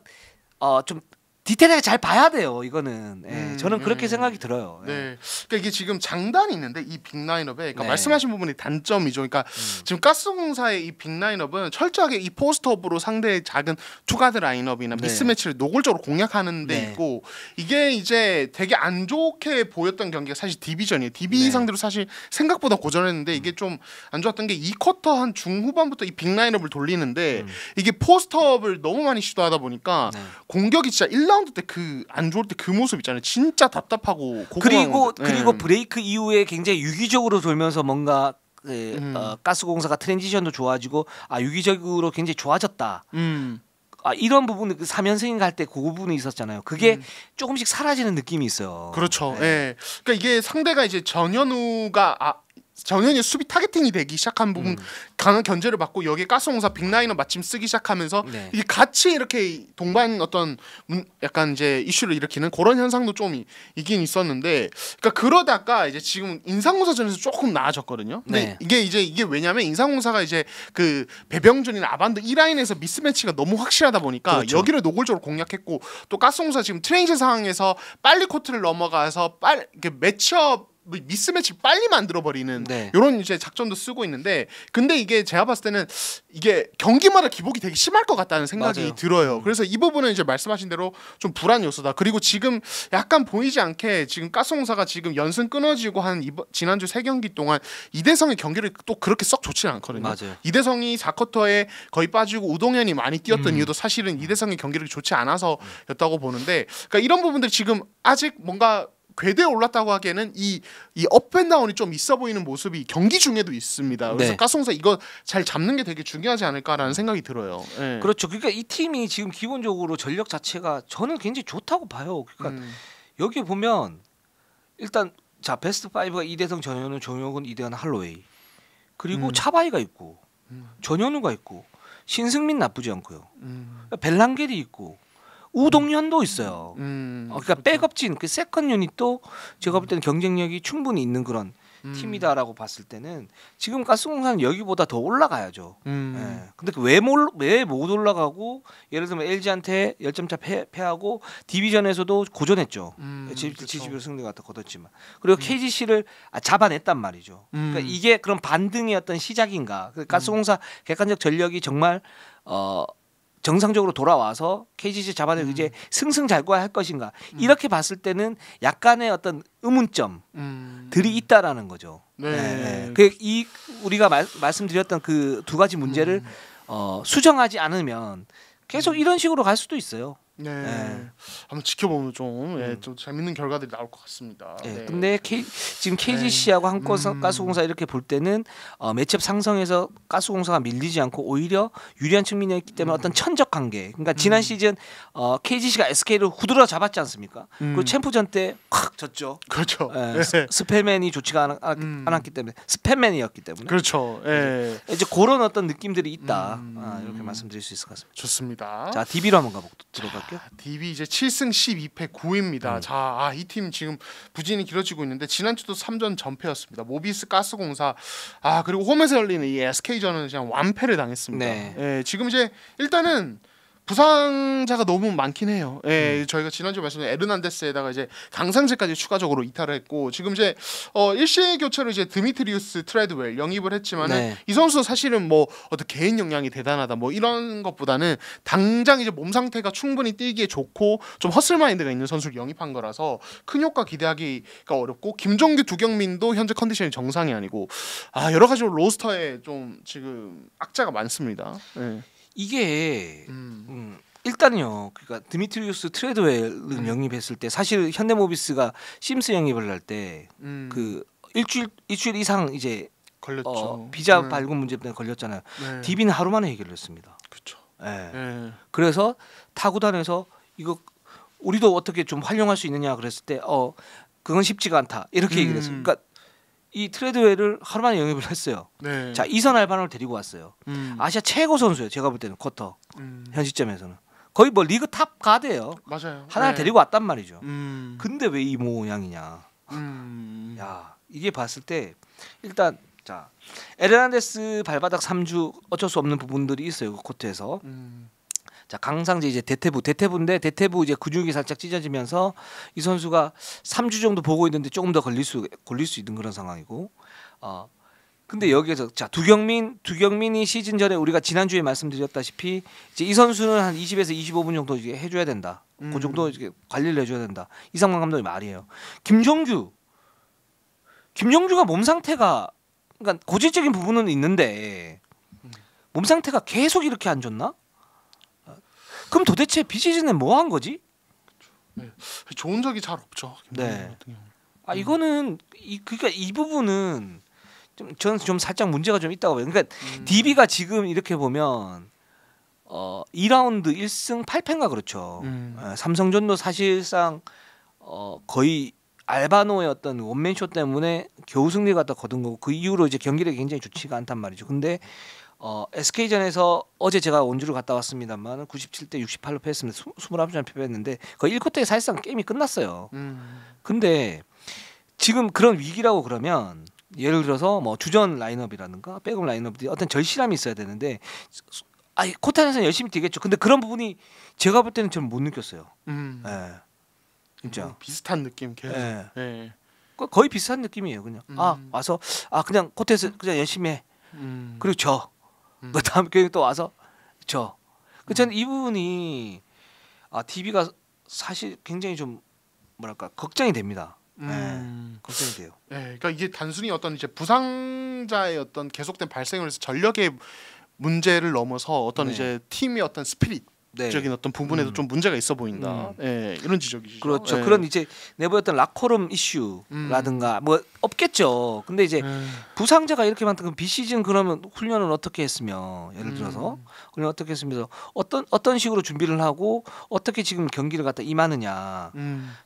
좀 디테일하게 잘 봐야 돼요. 이거는 저는 그렇게 생각이 들어요. 네, 그러니까 이게 지금 장단이 있는데 이 빅라인업에 그러니까 네. 말씀하신 부분이 단점이죠. 그러니까 지금 가스공사의 이 빅라인업은 철저하게 이 포스트업으로 상대의 작은 투가드 라인업이나 네. 미스매치를 노골적으로 공략하는 데 네. 있고 이게 이제 되게 안 좋게 보였던 경기가 사실 DB전이에요. DB 네. 상대로 사실 생각보다 고전했는데 이게 좀 안 좋았던 게 2쿼터 한 중후반부터 이 빅라인업을 돌리는데 이게 포스트업을 너무 많이 시도하다 보니까 네. 공격이 진짜 1라운드 때 그 안 좋을 때 그 모습 있잖아요. 진짜 답답하고 그리고 고구마한 브레이크 이후에 굉장히 유기적으로 돌면서 뭔가 가스공사가 트랜지션도 좋아지고 유기적으로 굉장히 좋아졌다. 이런 부분 그 3연승 갈 때 그 부분이 있었잖아요. 그게 조금씩 사라지는 느낌이 있어요. 그렇죠. 네. 예. 그러니까 이게 상대가 이제 정현이 수비 타겟팅이 되기 시작한 부분 강한 견제를 받고 여기에 가스공사 빅라인업 마침 쓰기 시작하면서 네. 이게 같이 이렇게 동반 어떤 약간 이제 이슈를 일으키는 그런 현상도 좀 있긴 있었는데 그러니까 그러다가 이제 지금 인상공사전에서 조금 나아졌거든요. 근데 네. 이게 왜냐면 인상공사가 이제 그 배병준이나 아반드 이 라인에서 미스매치가 너무 확실하다 보니까 그렇죠. 여기를 노골적으로 공략했고 또 가스공사 지금 트레인지 상황에서 빨리 코트를 넘어가서 이렇게 매치업 미스매치 빨리 만들어 버리는 네. 이런 이제 작전도 쓰고 있는데 근데 이게 제가 봤을 때는 이게 경기마다 기복이 되게 심할 것 같다는 생각이 맞아요. 들어요. 그래서 이 부분은 이제 말씀하신 대로 좀 불안 요소다. 그리고 지금 약간 보이지 않게 지금 가스공사가 지금 연승 끊어지고 한 지난주 3경기 동안 이대성의 경기를 또 그렇게 썩 좋지는 않거든요. 맞아요. 이대성이 4쿼터에 거의 빠지고 우동현이 많이 뛰었던 이유도 사실은 이대성의 경기력이 좋지 않아서였다고 보는데 그러니까 이런 부분들이 지금 아직 뭔가 궤도에 올랐다고 하기에는 이 업앤다운이 좀 있어 보이는 모습이 경기 중에도 있습니다. 그래서 네. 가스공사 이거 잘 잡는 게 되게 중요하지 않을까라는 생각이 들어요. 네. 그렇죠. 그러니까 이 팀이 지금 기본적으로 전력 자체가 저는 굉장히 좋다고 봐요. 그러니까 여기 보면 일단 자 베스트 5가 이대성, 전현우, 정혁은, 이대현, 할로웨이 그리고 차바이가 있고 전현우가 있고 신승민 나쁘지 않고요. 벨랑겔이 있고 우동현도 있어요. 그러니까 백업진 그 세컨 유닛도 제가 볼 때는 경쟁력이 충분히 있는 그런 팀이다라고 봤을 때는 지금 가스공사는 여기보다 더 올라가야죠. 예. 근데 왜 못 올라가고 예를 들면 LG한테 10점 차 패하고 디비전에서도 고전했죠. 71 승리 갖다 거뒀지만 그리고 KGC를 잡아냈단 말이죠. 그러니까 이게 그런 반등의 어떤 시작인가? 가스공사 객관적 전력이 정말 정상적으로 돌아와서 KGC 잡아내고 이제 승승장구할 것인가 이렇게 봤을 때는 약간의 어떤 의문점들이 있다라는 거죠. 네. 이 우리가 말씀드렸던 그 두 가지 문제를 수정하지 않으면 계속 이런 식으로 갈 수도 있어요. 네. 네. 한번 지켜보면 좀 재밌는 결과들이 나올 것 같습니다. 네. 근데 지금 KGC하고 한국가스공사 이렇게 볼 때는 매치업 상성에서 가스공사가 밀리지 않고 오히려 유리한 측면이 있기 때문에 어떤 천적 관계. 그러니까 지난 시즌 KGC가 SK를 후드러 잡았지 않습니까? 그리고 챔프전 때 확 졌죠. 그렇죠. 네. 스펠맨이 좋지가 않았기 때문에 스펠맨이었기 때문에. 그렇죠. 네. 이제 그런 어떤 느낌들이 있다. 이렇게 말씀드릴 수 있을 것 같습니다. 좋습니다. 자 DB로 한번 들어갈게요. DB 이제 7승 12패 9위입니다. 자, 이 팀 지금 부진이 길어지고 있는데 지난주도 3전 전패였습니다. 모비스 가스공사 그리고 홈에서 열리는 이 SK전은 그냥 완패를 당했습니다. 네. 예, 지금 이제 일단은 부상자가 너무 많긴 해요. 예, 저희가 지난주에 말씀드린 에르난데스에다가 이제 강상재까지 추가적으로 이탈을 했고 지금 이제 일시 교체로 이제 드미트리우스 트레드웰 영입을 했지만은 네. 이 선수 사실은 뭐 어떤 개인 역량이 대단하다 뭐 이런 것보다는 당장 이제 몸 상태가 충분히 뛰기에 좋고 좀 허슬 마인드가 있는 선수를 영입한 거라서 큰 효과 기대하기가 어렵고 김종규, 두경민도 현재 컨디션이 정상이 아니고 여러 가지로 로스터에 좀 지금 악재가 많습니다. 예. 이게 일단요. 그러니까 드미트리우스 트레드웰을 영입했을 때 사실 현대모비스가 심스 영입을 할 때 그 일주일 이상 이제 걸렸죠. 비자 발급 문제 때문에 걸렸잖아요. 네. DB는 하루 만에 해결을 했습니다. 그렇죠. 예. 예. 그래서 타구단에서 이거 우리도 어떻게 좀 활용할 수 있느냐 그랬을 때 그건 쉽지가 않다 이렇게 얘기를 했어요. 그러니까 이 트레드웰을 하루 만에 영입을 했어요. 네. 자 이선 알바노를 데리고 왔어요. 아시아 최고 선수예요. 제가 볼 때는 쿼터 현 시점에서는 거의 뭐 리그 탑 가드예요. 맞아요. 하나 네. 데리고 왔단 말이죠. 음. 근데 왜 이 모양이냐? 야 이게 봤을 때 일단 자 에르난데스 발바닥 3주 어쩔 수 없는 부분들이 있어요. 그 코트에서. 자 강상재 이제 대퇴부인데 대퇴부 이제 근육이 살짝 찢어지면서 이 선수가 3주 정도 보고 있는데 조금 더 걸릴 수 있는 그런 상황이고 근데 여기에서 자 두경민이 시즌 전에 우리가 지난주에 말씀드렸다시피 이제 이 선수는 한 20에서 25분 정도 이제 해줘야 된다. 그 정도 이제 관리를 해줘야 된다. 이상만 감독의 말이에요. 김정규가 몸 상태가 그러니까 고질적인 부분은 있는데 몸 상태가 계속 이렇게 안 좋나? 그럼 도대체 비시즌에 뭐 한 거지? 네. 좋은 적이 잘 없죠. 네. 이거는 그러니까 이 부분은 저는 좀 살짝 문제가 좀 있다고 봐요. 그러니까 DB가 지금 이렇게 보면 2라운드 1승 8패인가 그렇죠. 삼성전도 사실상 거의 알바노의 어떤 원맨쇼 때문에 겨우 승리 갖다 거둔 거고 그 이후로 이제 경기력이 굉장히 좋지가 않단 말이죠. 근데 SK전에서 어제 제가 원주를 갔다 왔습니다만 97대 68로 패했습니다. 29점 패했는데 거의 1쿼터에 사실상 게임이 끝났어요. 근데 지금 그런 위기라고 그러면 예를 들어서 뭐 주전 라인업이라든가 백업 라인업들이 어떤 절실함이 있어야 되는데 코트 안에서는 열심히 뛰겠죠. 근데 그런 부분이 제가 볼 때는 좀 못 느꼈어요. 진짜 비슷한 느낌 계속. 예. 네. 거의 비슷한 느낌이에요. 그냥 와서 그냥 코트에서 그냥 열심히 해. 그리고 져. 그 다음 경기 또 와서 져. 그 저는 이 부분이 DB가 사실 굉장히 좀 뭐랄까 걱정이 됩니다. 걱정이 돼요. 네, 그러니까 이게 단순히 어떤 이제 부상자의 어떤 계속된 발생을 해서 전력의 문제를 넘어서 어떤 네. 이제 팀의 어떤 스피릿 적인 어떤 부분에도 좀 문제가 있어 보인다. 예, 이런 지적이죠. 그렇죠. 예. 그런 이제 내부였던 락커룸 이슈라든가 뭐 없겠죠. 근데 이제 부상자가 이렇게 많다면 비시즌 그러면 훈련은 어떻게 했으며 예를 들어서 훈련 어떻게 했으면서 어떤 식으로 준비를 하고 어떻게 지금 경기를 갖다 임하느냐.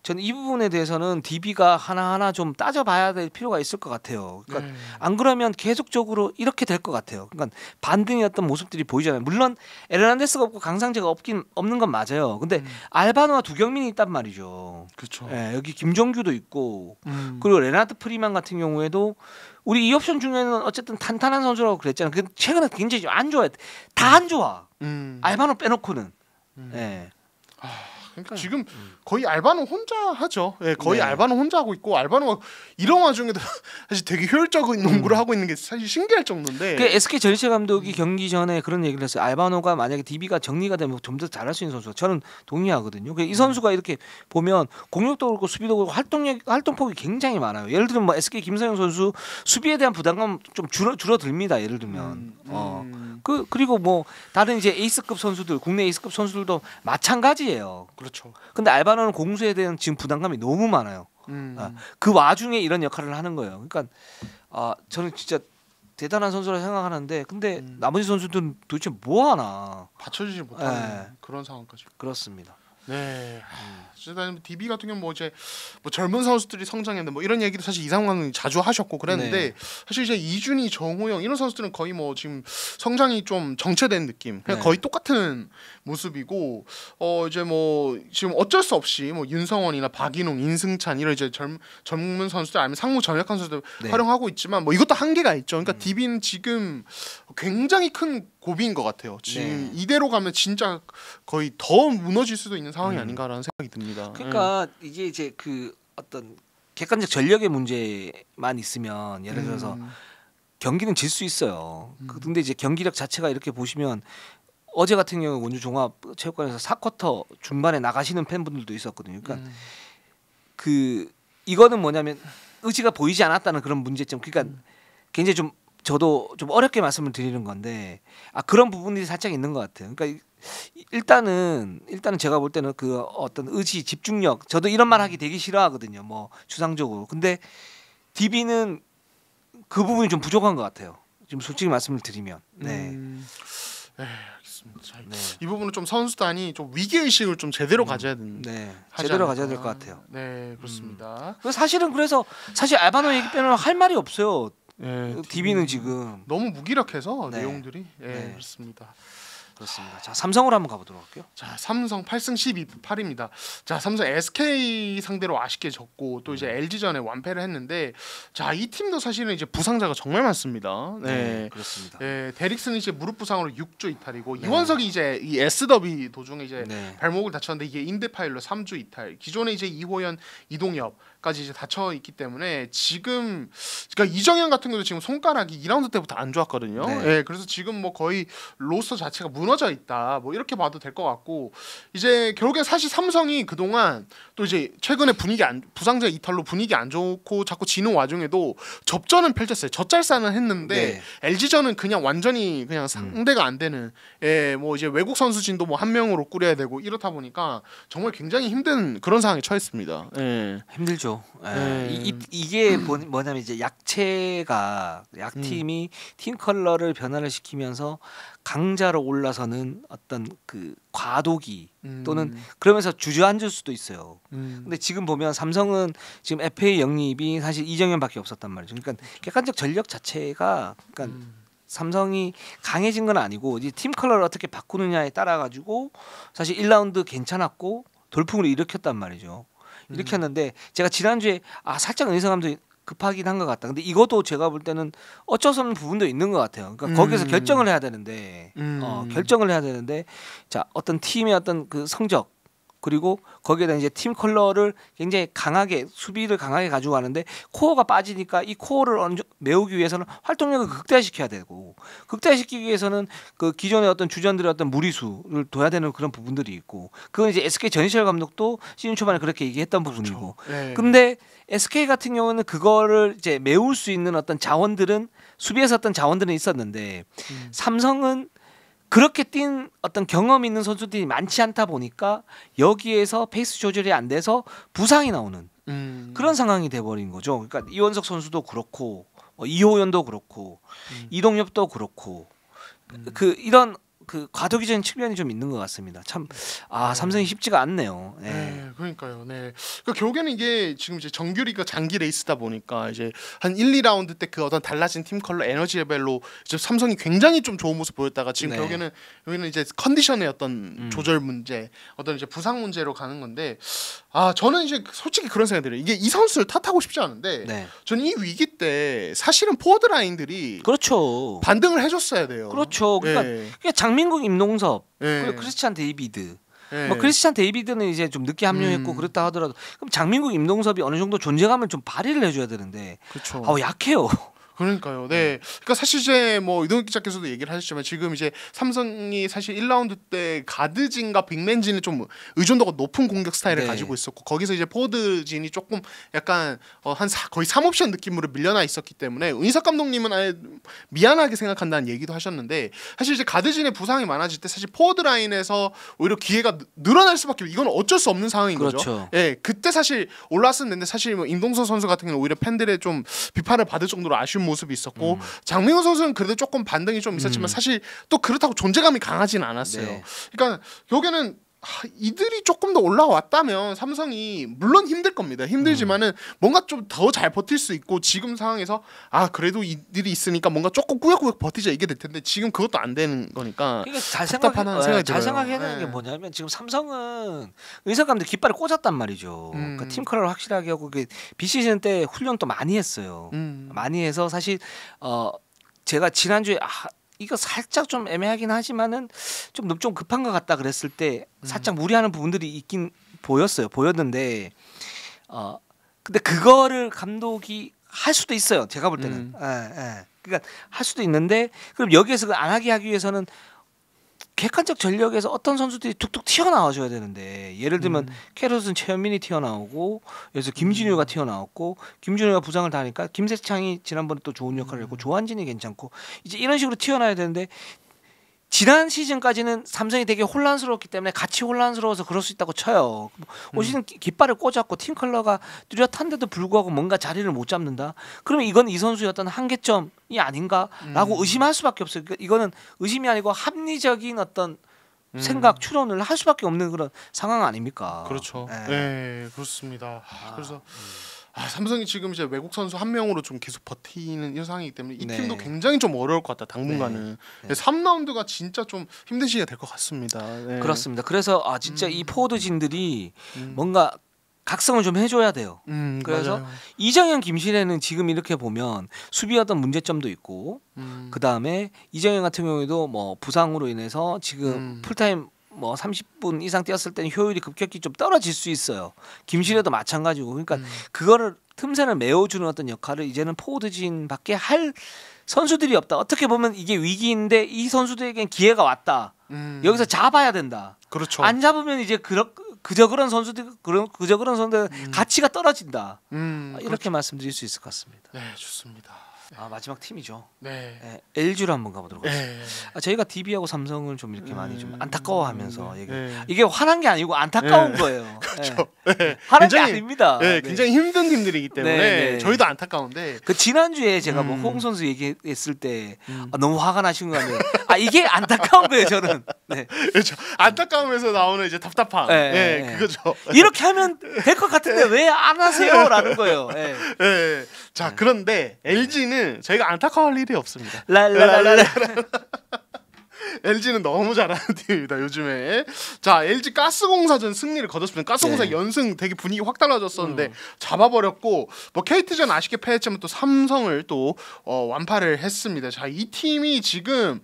저는 이 부분에 대해서는 DB가 하나하나 좀 따져봐야 될 필요가 있을 것 같아요. 그러니까 안 그러면 계속적으로 이렇게 될 것 같아요. 그러니까 반등의 어떤 모습들이 보이잖아요. 물론 에르난데스가 없고 강상재가 없는 건 맞아요. 근데 알바노와 두경민이 있단 말이죠. 그렇죠. 예, 여기 김정규도 있고 그리고 레나트 프리만 같은 경우에도 우리 이 옵션 중에는 어쨌든 탄탄한 선수라고 그랬잖아요. 근데 최근에 굉장히 안 좋아요. 다 안 좋아. 알바노 빼놓고는. 예. 그러니까 지금 거의 알바노 혼자 하죠. 예, 거의 네. 알바노 혼자 하고 있고 알바노가 이런 와중에도 사실 되게 효율적인 농구를 하고 있는 게 사실 신기할 정도인데. 그 SK 전희철 감독이 경기 전에 그런 얘기를 했어요. 알바노가 만약에 DB가 정리가 되면 좀 더 잘할 수 있는 선수가 저는 동의하거든요. 이 선수가 이렇게 보면 공격도 그렇고 수비도 그렇고 활동폭이 굉장히 많아요. 예를 들면 뭐 SK 김서영 선수 수비에 대한 부담감 좀 줄어듭니다. 예를 들면 그리고 뭐 다른 이제 에이스급 선수들 국내 에이스급 선수들도 마찬가지예요. 그렇죠. 근데 알바노는 공수에 대한 지금 부담감이 너무 많아요. 그 와중에 이런 역할을 하는 거예요. 그러니까 저는 진짜 대단한 선수라 생각하는데 근데 나머지 선수들은 도대체 뭐 하나 받쳐주지 못하는 그런 상황까지. 그렇습니다. 네. 일단 DB 같은 경우 뭐 이제 뭐 젊은 선수들이 성장했는데 뭐 이런 얘기도 사실 이상훈 감독이 자주 하셨고 그랬는데 네. 사실 이제 이준희, 정호영 이런 선수들은 거의 뭐 지금 성장이 좀 정체된 느낌. 그냥 네. 거의 똑같은 모습이고 이제 뭐 지금 어쩔 수 없이 뭐 윤성원이나 박인웅, 인승찬 이런 이제 젊은 선수들 아니면 상무 전역한 선수들 네. 활용하고 있지만 뭐 이것도 한계가 있죠. 그러니까 DB는 지금 굉장히 큰 고비인 것 같아요. 지금 이대로 가면 진짜 거의 더 무너질 수도 있는 상황이 아닌가라는 생각이 듭니다. 그러니까 이게 이제 그 어떤 객관적 전력의 문제만 있으면 예를 들어서 경기는 질 수 있어요. 근데 이제 경기력 자체가 이렇게 보시면 어제 같은 경우 원주 종합 체육관에서 4쿼터 중반에 나가시는 팬분들도 있었거든요. 그러니까 그 이거는 뭐냐면 의지가 보이지 않았다는 그런 문제점. 그러니까 굉장히 좀 저도 좀 어렵게 말씀을 드리는 건데 그런 부분이 살짝 있는 것 같아요. 그러니까 일단은 제가 볼 때는 그 어떤 의지, 집중력 저도 이런 말 하기 되게 싫어하거든요. 뭐 추상적으로. 근데 DB는 그 부분이 좀 부족한 것 같아요. 지금 솔직히 말씀을 드리면. 네. 네, 알겠습니다. 자, 네. 이 부분은 좀 선수단이 좀 위기 의식을 좀 제대로 가져야 되는. 네. 하지 제대로 않을까. 가져야 될 것 같아요. 네, 그렇습니다. 사실은 그래서 사실 알바노 얘기 빼면 할 말이 없어요. 네, DB는 지금 너무 무기력해서 네. 내용들이. 네, 네. 그렇습니다. 그렇습니다. 자, 삼성으로 한번 가보도록 할게요. 자, 삼성 8승 12패입니다. 자, 삼성 SK 상대로 아쉽게 졌고 또 이제 LG전에 완패를 했는데 자, 이 팀도 사실은 이제 부상자가 정말 많습니다. 네. 그렇습니다. 네, 데릭슨이 이제 무릎 부상으로 6주 이탈이고 이원석이 이제 이 S더비 도중에 이제 네. 발목을 다쳤는데 이게 인대파일로 3주 이탈. 기존에 이제 이호연, 이동엽까지 이제 다쳐 있기 때문에 지금 그러니까 이정현 같은 경우도 지금 손가락이 2라운드 때부터 안 좋았거든요. 네. 네, 그래서 지금 뭐 거의 로스터 자체가 무너져 있다. 뭐 이렇게 봐도 될 것 같고 이제 결국에 사실 삼성이 그동안 또 이제 최근에 부상자 이탈로 분위기 안 좋고 자꾸 지는 와중에도 접전은 펼쳤어요. 젖잘싸는 했는데 LG전은 그냥 완전히 그냥 상대가 안 되는 뭐 이제 외국 선수진도 뭐 한 명으로 꾸려야 되고 이렇다 보니까 정말 굉장히 힘든 그런 상황에 처했습니다. 예. 힘들죠. 이게 뭐냐면 이제 약팀이 팀 컬러를 변화를 시키면서 강자로 올라서는 어떤 그 과도기 또는 그러면서 주저앉을 수도 있어요. 근데 지금 보면 삼성은 지금 FA 영입이 사실 이정현밖에 없었단 말이죠. 그러니까 객관적 전력 자체가 그러니까 삼성이 강해진 건 아니고 이제 팀 컬러를 어떻게 바꾸느냐에 따라 가지고 사실 1라운드 괜찮았고 돌풍을 일으켰단 말이죠. 일으켰는데 제가 지난주에 살짝 은희석 감독이 급하긴 한 것 같다. 근데 이것도 제가 볼 때는 어쩔 수 없는 부분도 있는 것 같아요. 그러니까 거기서 결정을 해야 되는데 결정을 해야 되는데 자 어떤 팀의 어떤 그 성적과 그리고 거기에다 이제 팀 컬러를 굉장히 강하게 수비를 강하게 가지고 가는데 코어가 빠지니까 이 코어를 메우기 위해서는 활동력을 극대화시켜야 되고 극대화시키기 위해서는 그 기존의 어떤 주전들의 어떤 무리수를 둬야 되는 그런 부분들이 있고 그건 이제 SK 전희철 감독도 시즌 초반에 그렇게 얘기했던 부분이고 네. 근데 SK 같은 경우는 그거를 이제 메울 수 있는 어떤 자원들은 수비에서 어떤 자원들은 있었는데 삼성은 그렇게 뛴 어떤 경험 있는 선수들이 많지 않다 보니까 여기에서 페이스 조절이 안 돼서 부상이 나오는 그런 상황이 돼버린 거죠. 그러니까 이원석 선수도 그렇고 이호연도 그렇고 이동엽도 그렇고 그 이런 그 과도기적인 측면이 좀 있는 것 같습니다. 참 삼성이 쉽지가 않네요. 네. 네, 그러니까요. 네. 그 결국에는 이게 지금 이제 정규리가 장기 레이스다 보니까 이제 한 1, 2라운드 때 그 어떤 달라진 팀 컬러 에너지 레벨로 이제 삼성이 굉장히 좀 좋은 모습 보였다가 지금 네. 결국에는 여기는 이제 컨디션의 어떤 조절 문제, 어떤 이제 부상 문제로 가는 건데 저는 이제 솔직히 그런 생각이 들어요. 이게 이 선수를 탓하고 싶지 않은데 네. 저는 이 위기 때 사실은 포워드 라인들이 그렇죠. 반등을 해줬어야 돼요. 그렇죠. 그러니까 네. 장민국, 임동섭, 네. 그리고 크리스찬 데이비드. 네. 뭐 크리스찬 데이비드는 이제 좀 늦게 합류했고 그렇다 하더라도 그럼 장민국, 임동섭이 어느 정도 존재감을 좀 발휘를 해줘야 되는데 그렇죠. 약해요. 그러니까요. 네. 그러니까 사실 이제 뭐 이동욱 기자께서도 얘기를 하셨지만 지금 이제 삼성이 사실 1라운드 때 가드진과 빅맨진은 좀 의존도가 높은 공격 스타일을 네. 가지고 있었고 거기서 이제 포워드진이 조금 약간 거의 3옵션 느낌으로 밀려나 있었기 때문에 은희석 감독님은 아예 미안하게 생각한다는 얘기도 하셨는데 사실 이제 가드진의 부상이 많아질 때 사실 포워드 라인에서 오히려 기회가 늘어날 수밖에 이건 어쩔 수 없는 상황인 그렇죠. 거죠. 예, 그때 사실 올라왔었는데 사실 뭐 임동석 선수 같은 경우는 오히려 팬들의 좀 비판을 받을 정도로 아쉬운 모습이 있었고 장민호 선수는 그래도 조금 반등이 좀 있었지만 사실 또 그렇다고 존재감이 강하지는 않았어요. 네. 그러니까 여기는 이들이 조금 더 올라왔다면 삼성이 물론 힘들 겁니다. 힘들지만은 뭔가 좀 더 잘 버틸 수 있고 지금 상황에서 그래도 이들이 있으니까 뭔가 조금 꾸역꾸역 버티자 이게 될 텐데 지금 그것도 안 되는 거니까 그러니까 잘 답답하다는 생각이 잘 들어요. 생각해야 되는 게 뭐냐면 지금 삼성은 의석 감독 깃발을 꽂았단 말이죠. 그러니까 팀 컬러를 확실하게 하고 비시즌 때 훈련도 많이 했어요. 많이 해서 사실 제가 지난주에 이거 살짝 좀 애매하긴 하지만은 좀 급한 것 같다 그랬을 때 살짝 무리하는 부분들이 있긴 보였는데 근데 그거를 감독이 할 수도 있어요. 제가 볼 때는. 그러니까 할 수도 있는데 그럼 여기에서 안 하게 하기 위해서는 객관적 전력에서 어떤 선수들이 툭툭 튀어나와줘야 되는데 예를 들면 캐럿은 최현민이 튀어나오고 여기서 김진유가 튀어나왔고 김진유가 부상을 당하니까 김세창이 지난번에 또 좋은 역할을 했고 조한진이 괜찮고 이제 이런 식으로 튀어나와야 되는데 지난 시즌까지는 삼성이 되게 혼란스러웠기 때문에 같이 혼란스러워서 그럴 수 있다고 쳐요. 올 시즌 깃발을 꽂았고 팀 컬러가 뚜렷한데도 불구하고 뭔가 자리를 못 잡는다. 그러면 이건 이 선수의 어떤 한계점이 아닌가라고 의심할 수밖에 없어요. 그러니까 이거는 의심이 아니고 합리적인 어떤 생각 추론을 할 수밖에 없는 그런 상황 아닙니까? 그렇죠. 네, 그렇습니다. 그래서 삼성이 지금 이제 외국 선수 한 명으로 좀 계속 버티는 이런 상황이기 때문에 이 팀도 굉장히 좀 어려울 것 같다. 당분간은 3라운드가 진짜 좀 힘든 시기가 될 것 같습니다. 네. 그렇습니다. 그래서 진짜 이 포워드진들이 뭔가 각성을 좀 해줘야 돼요. 그래서 맞아요. 이정현, 김신혜는 지금 이렇게 보면 수비 어떤 문제점도 있고 그 다음에 이정현 같은 경우에도 뭐 부상으로 인해서 지금 풀타임 뭐 30분 이상 뛰었을 때는 효율이 급격히 좀 떨어질 수 있어요. 김신혜도 마찬가지고 그러니까 그거를 틈새를 메워주는 어떤 역할을 이제는 포워드진밖에 할 선수들이 없다. 어떻게 보면 이게 위기인데 이 선수들에겐 기회가 왔다. 여기서 잡아야 된다. 그렇죠. 안 잡으면 이제 그저 그런 선수들 가치가 떨어진다. 이렇게 그렇죠. 말씀드릴 수 있을 것 같습니다. 네, 좋습니다. 마지막 팀이죠. 네. LG로 한번 가보도록 하겠습니다. 네. 저희가 DB하고 삼성을 좀 이렇게 많이 좀 안타까워하면서 네. 이게 화난 게 아니고 안타까운 네. 거예요. 그렇죠. 화난 게 아닙니다. 네, 굉장히 힘든 팀들이기 때문에 네. 저희도 안타까운데 그 지난주에 제가 뭐 호응 선수 얘기했을 때 너무 화가 나신 거 아니에요? 이게 안타까운 거예요, 저는. 네. 그렇죠. 안타까움에서 나오는 이제 답답함. 네, 그거죠. 이렇게 하면 될 것 같은데 왜 안 하세요?라는 거예요. 네. 네. 자, 그런데 LG는 저희가 안타까워할 일이 없습니다. 랄랄랄라. LG는 너무 잘하는 팀입니다 요즘에. 자 LG 가스공사전 승리를 거뒀습니다. 가스공사 네. 연승 되게 분위기 확 달라졌었는데 잡아버렸고 뭐 KT전 아쉽게 패했지만 또 삼성을 또 완파를 했습니다. 자 이 팀이 지금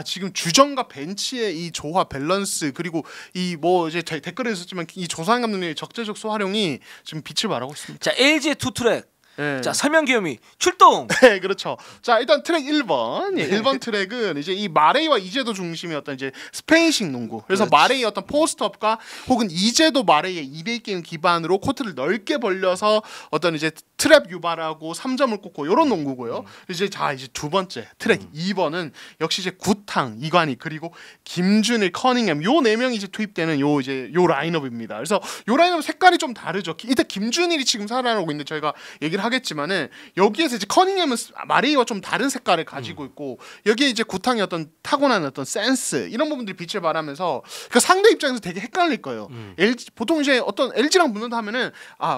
지금 주전과 벤치의 이 조화 밸런스 그리고 이 뭐 이제 댓글에 있었지만 이 조상현 감독님의 적재적 소활용이 지금 빛을 발하고 있습니다. 자 LG의 투트랙. 네. 자 설명기염이 출동. 네, 그렇죠. 자, 일단 트랙 1번. 예, 1번 트랙은 이제 이 마레이와 이제도 중심의 어떤 이제 스페인식 농구. 그래서 그렇지. 마레이의 어떤 포스트업과 혹은 이제도 마레이의 2대2 게임 기반으로 코트를 넓게 벌려서 어떤 이제 트랩 유발하고 3점을 꽂고 이런 농구고요. 이제 이제 두 번째 트랙 2번은 역시 이제 구탕, 이관희 그리고 김준일, 커닝햄 요 네 명이 이제 투입되는 요 라인업입니다. 그래서 요 라인업 색깔이 좀 다르죠. 일단 김준일이 지금 살아나고 있는데 저희가 얘기를 하겠지만은 여기에서 이제 커닝햄은 마레이와 좀 다른 색깔을 가지고 있고 여기에 이제 구탕의 어떤 타고난 어떤 센스 이런 부분들이 빛을 발하면서 그러니까 상대 입장에서 되게 헷갈릴 거예요. LG, 보통 이제 어떤 LG랑 붙는다 하면은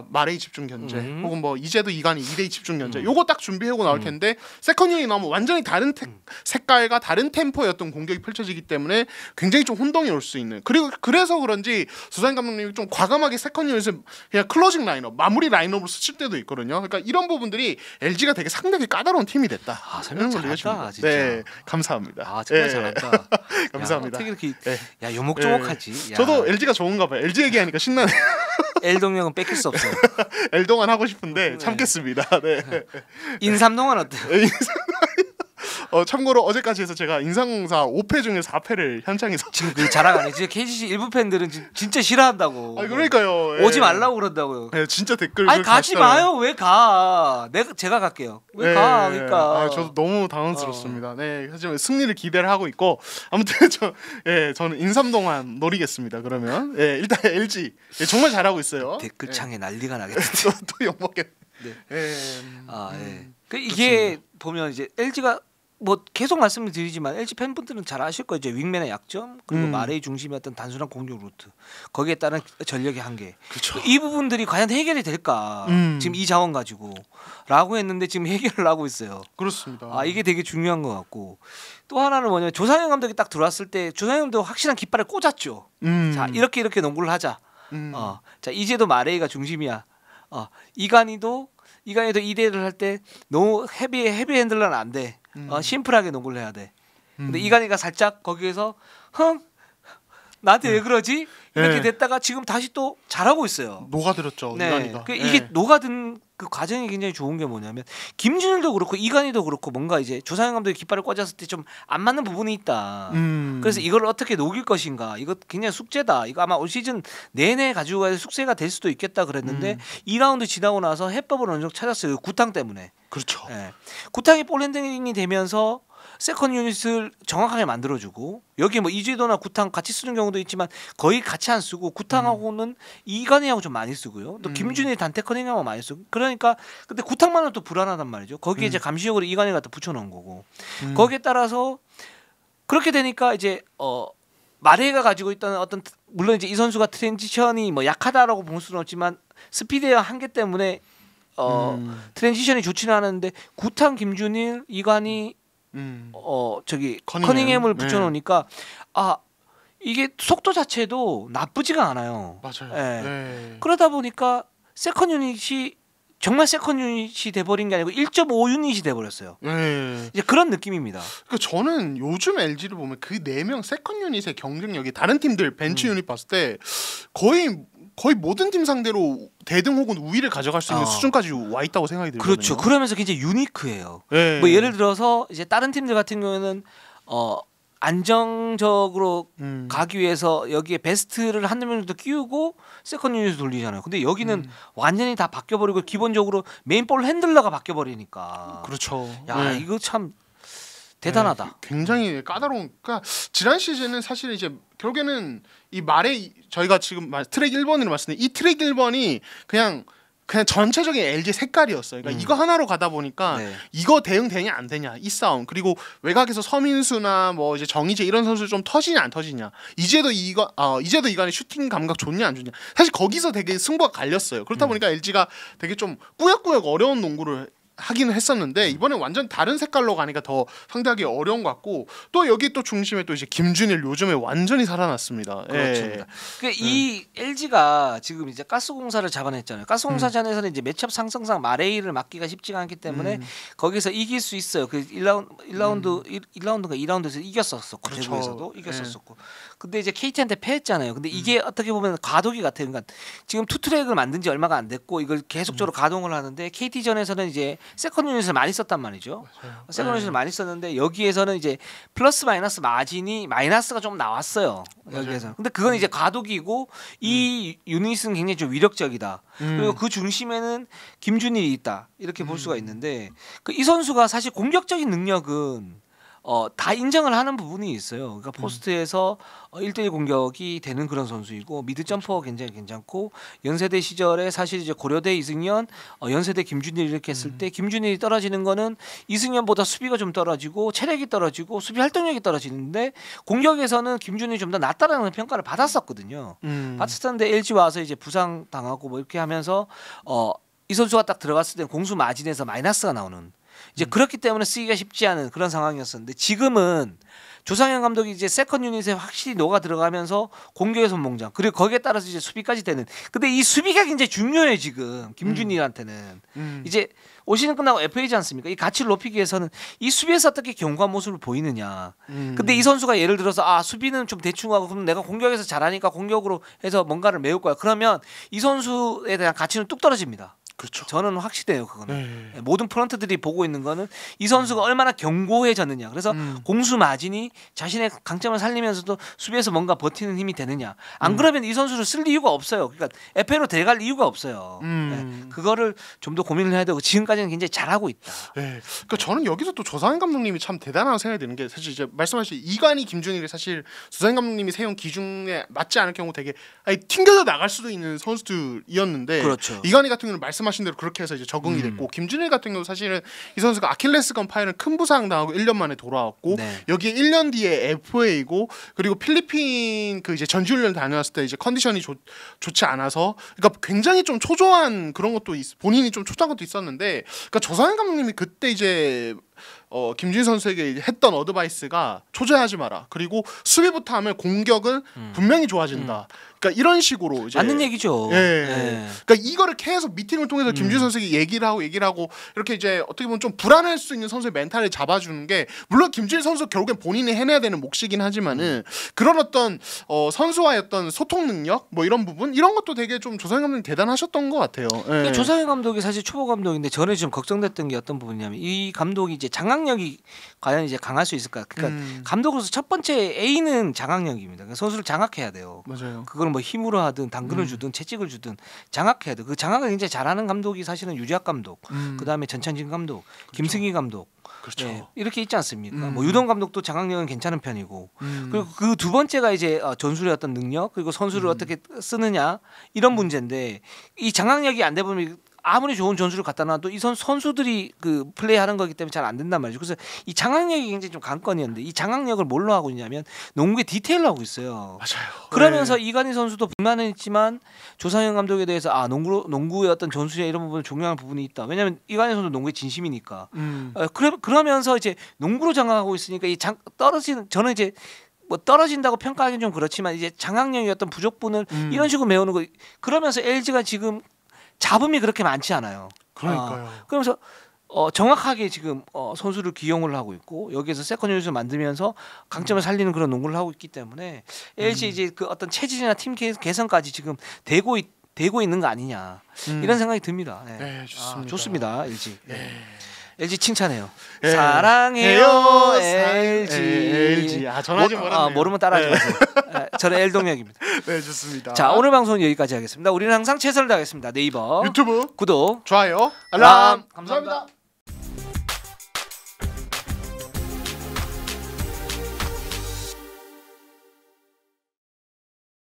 마레이 집중 견제 혹은 뭐 이제도 이관이 2대2 집중 견제 요거 딱 준비하고 나올 텐데 세컨 유닛이 나오면 완전히 다른 색깔과 다른 템포의 어떤 공격이 펼쳐지기 때문에 굉장히 좀 혼동이 올 수 있는 그리고 그래서 그런지 조상현 감독님이 좀 과감하게 세컨 유닛을 그냥 클로징 라인업 마무리 라인업으로 스칠 때도 있거든요. 그러니까 이런 부분들이 LG가 되게 상당히 까다로운 팀이 됐다. 설명 잘한다 진짜. 네, 감사합니다. 정말 잘한다. 감사합니다. 어떻게 이렇게 네. 야 요목조목하지. 야. 저도 LG가 좋은가 봐요. LG 얘기하니까 신나네요. L동력은 뺏길 수 없어요. L동안 하고 싶은데 참겠습니다. 네. 인삼동안 어때요? 참고로 어제까지 해서 제가 인상공사 5패 중에 4패를 현장에서 지금 그 자랑 안 해. 진짜 KGC 일부 팬들은 진짜 싫어한다고. 그러니까요. 오지 말라고 그런다고요. 네, 진짜 댓글. 아니 가지 마요. 왜 가? 제가 갈게요. 왜 가? 그러니까. 저도 너무 당황스럽습니다. 네, 하지만 승리를 기대를 하고 있고 아무튼 저는 인삼동안 노리겠습니다. 그러면 일단 LG 정말 잘하고 있어요. 댓글창에 난리가 나겠는데. 또 욕먹겠. 그 이게 보면 이제 LG가 뭐 계속 말씀을 드리지만 LG 팬분들은 잘 아실 거예요. 이제 윙맨의 약점 그리고 마레이 중심이었던 단순한 공격 루트 거기에 따른 전력의 한계. 그쵸. 이 부분들이 과연 해결이 될까? 지금 이 자원 가지고라고 했는데 지금 해결을 하고 있어요. 그렇습니다. 이게 되게 중요한 것 같고 또 하나는 뭐냐면 조상현 감독이 딱 들어왔을 때 조상현 감독 확실한 깃발을 꽂았죠. 자 이렇게 농구를 하자. 자 이제도 마레이가 중심이야. 이관희도 2대1을 할 때 너무 헤비 핸들러는 안 돼. 심플하게 농구를 해야 돼. 근데 이관희가 살짝 거기에서 나한테 왜 그러지? 이렇게 됐다가 지금 다시 또 잘하고 있어요. 녹아들었죠. 이관희가. 이게 녹아든 그 과정이 굉장히 좋은 게 뭐냐면 김준일도 그렇고 이관희도 그렇고 뭔가 이제 조상현 감독이 깃발을 꽂았을 때 좀 안 맞는 부분이 있다. 그래서 이걸 어떻게 녹일 것인가. 이거 굉장히 숙제다. 이거 아마 올 시즌 내내 가지고 가야 숙제가 될 수도 있겠다 그랬는데 2라운드 지나고 나서 해법을 어느 정도 찾았어요. 구탕 때문에. 그렇죠. 구탕이 볼 핸들링이 되면서 세컨 유닛을 정확하게 만들어주고 여기 뭐 이재도나 구탕 같이 쓰는 경우도 있지만 거의 같이 안 쓰고 구탕하고는 이관희하고 좀 많이 쓰고요. 또 김준일 단테 커닝하고 많이 쓰고 그러니까 근데 구탕만은 또 불안하단 말이죠. 거기에 이제 감시적으로 이관희 갖다 붙여놓은 거고 거기에 따라서 그렇게 되니까 이제 마레이가 가지고 있던 어떤 물론 이제 이 선수가 트랜지션이 뭐 약하다라고 볼 수는 없지만 스피드의 한계 때문에 트랜지션이 좋지는 않았는데 구탕 김준일 이관희 커닝햄을 붙여놓으니까 이게 속도 자체도 나쁘지가 않아요. 맞아요. 네. 그러다 보니까 세컨 유닛이 정말 세컨 유닛이 돼버린 게 아니고 1.5 유닛이 돼버렸어요. 이제 그런 느낌입니다. 그러니까 저는 요즘 LG를 보면 그 4명 세컨 유닛의 경쟁력이 다른 팀들 벤치 유닛 봤을 때 거의 모든 팀 상대로 대등 혹은 우위를 가져갈 수 있는 수준까지 와 있다고 생각이 들거든요. 그렇죠. 그러면서 굉장히 유니크해요. 네. 뭐 예를 들어서 이제 다른 팀들 같은 경우에는 안정적으로 가기 위해서 여기에 베스트를 한두 명 정도 끼우고 세컨 유닛을 돌리잖아요. 근데 여기는 완전히 다 바뀌어버리고 기본적으로 메인볼 핸들러가 바뀌어버리니까. 그렇죠. 야 이거 참 대단하다. 네, 굉장히 까다로운. 그러니까 지난 시즌은 사실 이제 결국에는 이 말에 저희가 지금 트랙 1번으로 말씀드린 이 트랙 1번이 그냥 전체적인 LG 색깔이었어요. 그러니까 이거 하나로 가다 보니까 이거 대응되냐 안 되냐 이 싸움 그리고 외곽에서 서민수나 뭐 이제 정희재 이런 선수 좀 터지냐 안 터지냐 이제도 이간의 슈팅 감각 좋냐 안 좋냐 사실 거기서 되게 승부가 갈렸어요. 그렇다 보니까 LG가 되게 좀 꾸역꾸역 어려운 농구를 하기는 했었는데 이번에 완전 다른 색깔로 가니까 더 상대하기 어려운 것 같고 또 여기 또 중심에 또 이제 김준일 요즘에 완전히 살아났습니다. 그렇죠. 이 LG가 지금 이제 가스공사를 잡아냈잖아요. 가스공사 전에서는 이제 매치업 상승상 마레이를 막기가 쉽지가 않기 때문에 거기서 이길 수 있어요. 그 1라운드인가 2라운드에서 이겼었고 그렇죠. 대구에서도 이겼었고. 근데 이제 KT한테 패했잖아요. 근데 이게 어떻게 보면 과도기 같아요. 그러니까 지금 투트랙을 만든 지 얼마가 안 됐고 이걸 계속적으로 가동을 하는데 KT전에서는 이제 세컨 유닛을 많이 썼단 말이죠. 세컨 유닛을 많이 썼는데 여기에서는 이제 플러스 마이너스 마진이 마이너스가 좀 나왔어요. 여기에서. 근데 그건 이제 과도기고 이 유닛은 굉장히 좀 위력적이다. 그리고 그 중심에는 김준일이 있다. 이렇게 볼 수가 있는데 이 선수가 사실 공격적인 능력은 다 인정을 하는 부분이 있어요. 그러니까 포스트에서 1대1 공격이 되는 그런 선수이고 미드 점퍼가 굉장히 괜찮고 연세대 시절에 사실 이제 고려대 이승연, 연세대 김준일 이렇게 했을 때 김준일이 떨어지는 거는 이승연보다 수비가 좀 떨어지고 체력이 떨어지고 수비 활동력이 떨어지는데 공격에서는 김준일이 좀 더 낫다라는 평가를 받았었거든요. 받았었는데 LG 와서 이제 부상 당하고 뭐 이렇게 하면서 이 선수가 딱 들어갔을 때 공수 마진에서 마이너스가 나오는 이제 그렇기 때문에 쓰기가 쉽지 않은 그런 상황이었었는데 지금은 조상현 감독이 이제 세컨 유닛에 확실히 녹아 들어가면서 공격의 손목장 그리고 거기에 따라서 이제 수비까지 되는 근데 이 수비가 굉장히 중요해 지금 김준일한테는 이제 올 시즌 끝나고 FA지 않습니까? 이 가치를 높이기 위해서는 이 수비에서 어떻게 견고한 모습을 보이느냐. 근데 이 선수가 예를 들어서 수비는 좀 대충하고 그럼 내가 공격에서 잘하니까 공격으로 해서 뭔가를 메울 거야. 그러면 이 선수에 대한 가치는 뚝 떨어집니다. 그렇죠. 저는 확실해요 그거는. 모든 프런트들이 보고 있는 거는 이 선수가 얼마나 견고해졌느냐. 그래서 공수 마진이 자신의 강점을 살리면서도 수비에서 뭔가 버티는 힘이 되느냐. 안 그러면 이 선수를 쓸 이유가 없어요. 그러니까 FA로 데려갈 이유가 없어요. 그거를 좀 더 고민을 해야 되고 지금까지는 굉장히 잘하고 있다. 네. 그러니까 저는 여기서 또 조상현 감독님이 참 대단하다고 생각이 드는 게 사실 이제 말씀하신 이관희 김준일이 사실 조상현 감독님이 세운 기준에 맞지 않을 경우 되게 튕겨져 나갈 수도 있는 선수들이었는데 그렇죠. 이관희 같은 경우는 말씀하신 대로 그렇게 해서 이제 적응이 됐고 김준일 같은 경우 사실은 이 선수가 아킬레스건 파열은 큰 부상 당하고 1년 만에 돌아왔고 여기에 1년 뒤에 FA고 그리고 필리핀 그 이제 전지훈련 다녀왔을 때 이제 컨디션이 좋지 않아서 그러니까 굉장히 좀 초조한 그런 것도 본인이 좀 초조한 것도 있었는데 그러니까 조상현 감독님이 그때 이제 김준일 선수에게 했던 어드바이스가 초조해하지 마라. 그리고 수비부터 하면 공격은 분명히 좋아진다. 그러니까 이런 식으로 이제 맞는 얘기죠. 그러니까 이거를 계속 미팅을 통해서 김준일 선수에게 얘기를 하고 이렇게 이제 어떻게 보면 좀 불안할 수 있는 선수의 멘탈을 잡아주는 게 물론 김준일 선수 결국엔 본인이 해내야 되는 몫이긴 하지만은 그런 어떤 선수와의 어떤 소통 능력 뭐 이런 부분 이런 것도 되게 좀 조상현 감독님 대단하셨던 것 같아요. 그러니까 조상현 감독이 사실 초보 감독인데 전에 좀 걱정됐던 게 어떤 부분이냐면 이 감독이 이제 장악력이 과연 이제 강할 수 있을까? 그러니까 감독으로서 첫 번째 A는 장악력입니다. 그러니까 선수를 장악해야 돼요. 맞아요. 그걸 뭐 힘으로 하든 당근을 주든 채찍을 주든 장악해야 돼. 그 장악을 굉장히 잘하는 감독이 사실은 유재학 감독, 그다음에 전창진 감독, 그렇죠. 김승희 감독, 그렇죠. 이렇게 있지 않습니까? 뭐 유동 감독도 장악력은 괜찮은 편이고, 그리고 그 두 번째가 이제 전술의 어떤 능력 그리고 선수를 어떻게 쓰느냐 이런 문제인데 이 장악력이 안 되면 아무리 좋은 전술을 갖다 놔도 이 선수들이 그 플레이하는 거기 때문에 잘 안 된단 말이죠. 그래서 이 장악력이 굉장히 좀 관건이었는데 이 장악력을 뭘로 하고 있냐면 농구의 디테일로 하고 있어요. 맞아요. 그러면서 이관희 선수도 불만은 있지만 조상현 감독에 대해서 농구의 어떤 전술의 이런 부분 중요한 부분이 있다. 왜냐하면 이관희 선수 농구의 진심이니까. 그러면서 이제 농구로 장악하고 있으니까 떨어지는 저는 이제 뭐 떨어진다고 평가하기는 좀 그렇지만 이제 장악력의 어떤 부족분을 이런 식으로 메우는 거 그러면서 LG가 지금 잡음이 그렇게 많지 않아요. 그러니까요. 그러면서 정확하게 지금 선수를 기용을 하고 있고 여기에서 세컨 유닛을 만들면서 강점을 살리는 그런 농구를 하고 있기 때문에 LG 이제 그 어떤 체질이나 팀 개선까지 지금 되고 있는 거 아니냐 이런 생각이 듭니다. 네, 좋습니다. 좋습니다. LG. LG 칭찬해요. 네. 사랑해요 LG. 전하지 말았네요. 모르면 따라하지 마세요. 저는 L동혁입니다. 네, 좋습니다. 자, 오늘 방송은 여기까지 하겠습니다. 우리는 항상 최선을 다하겠습니다. 네이버 유튜브 구독 좋아요 알람 감사합니다.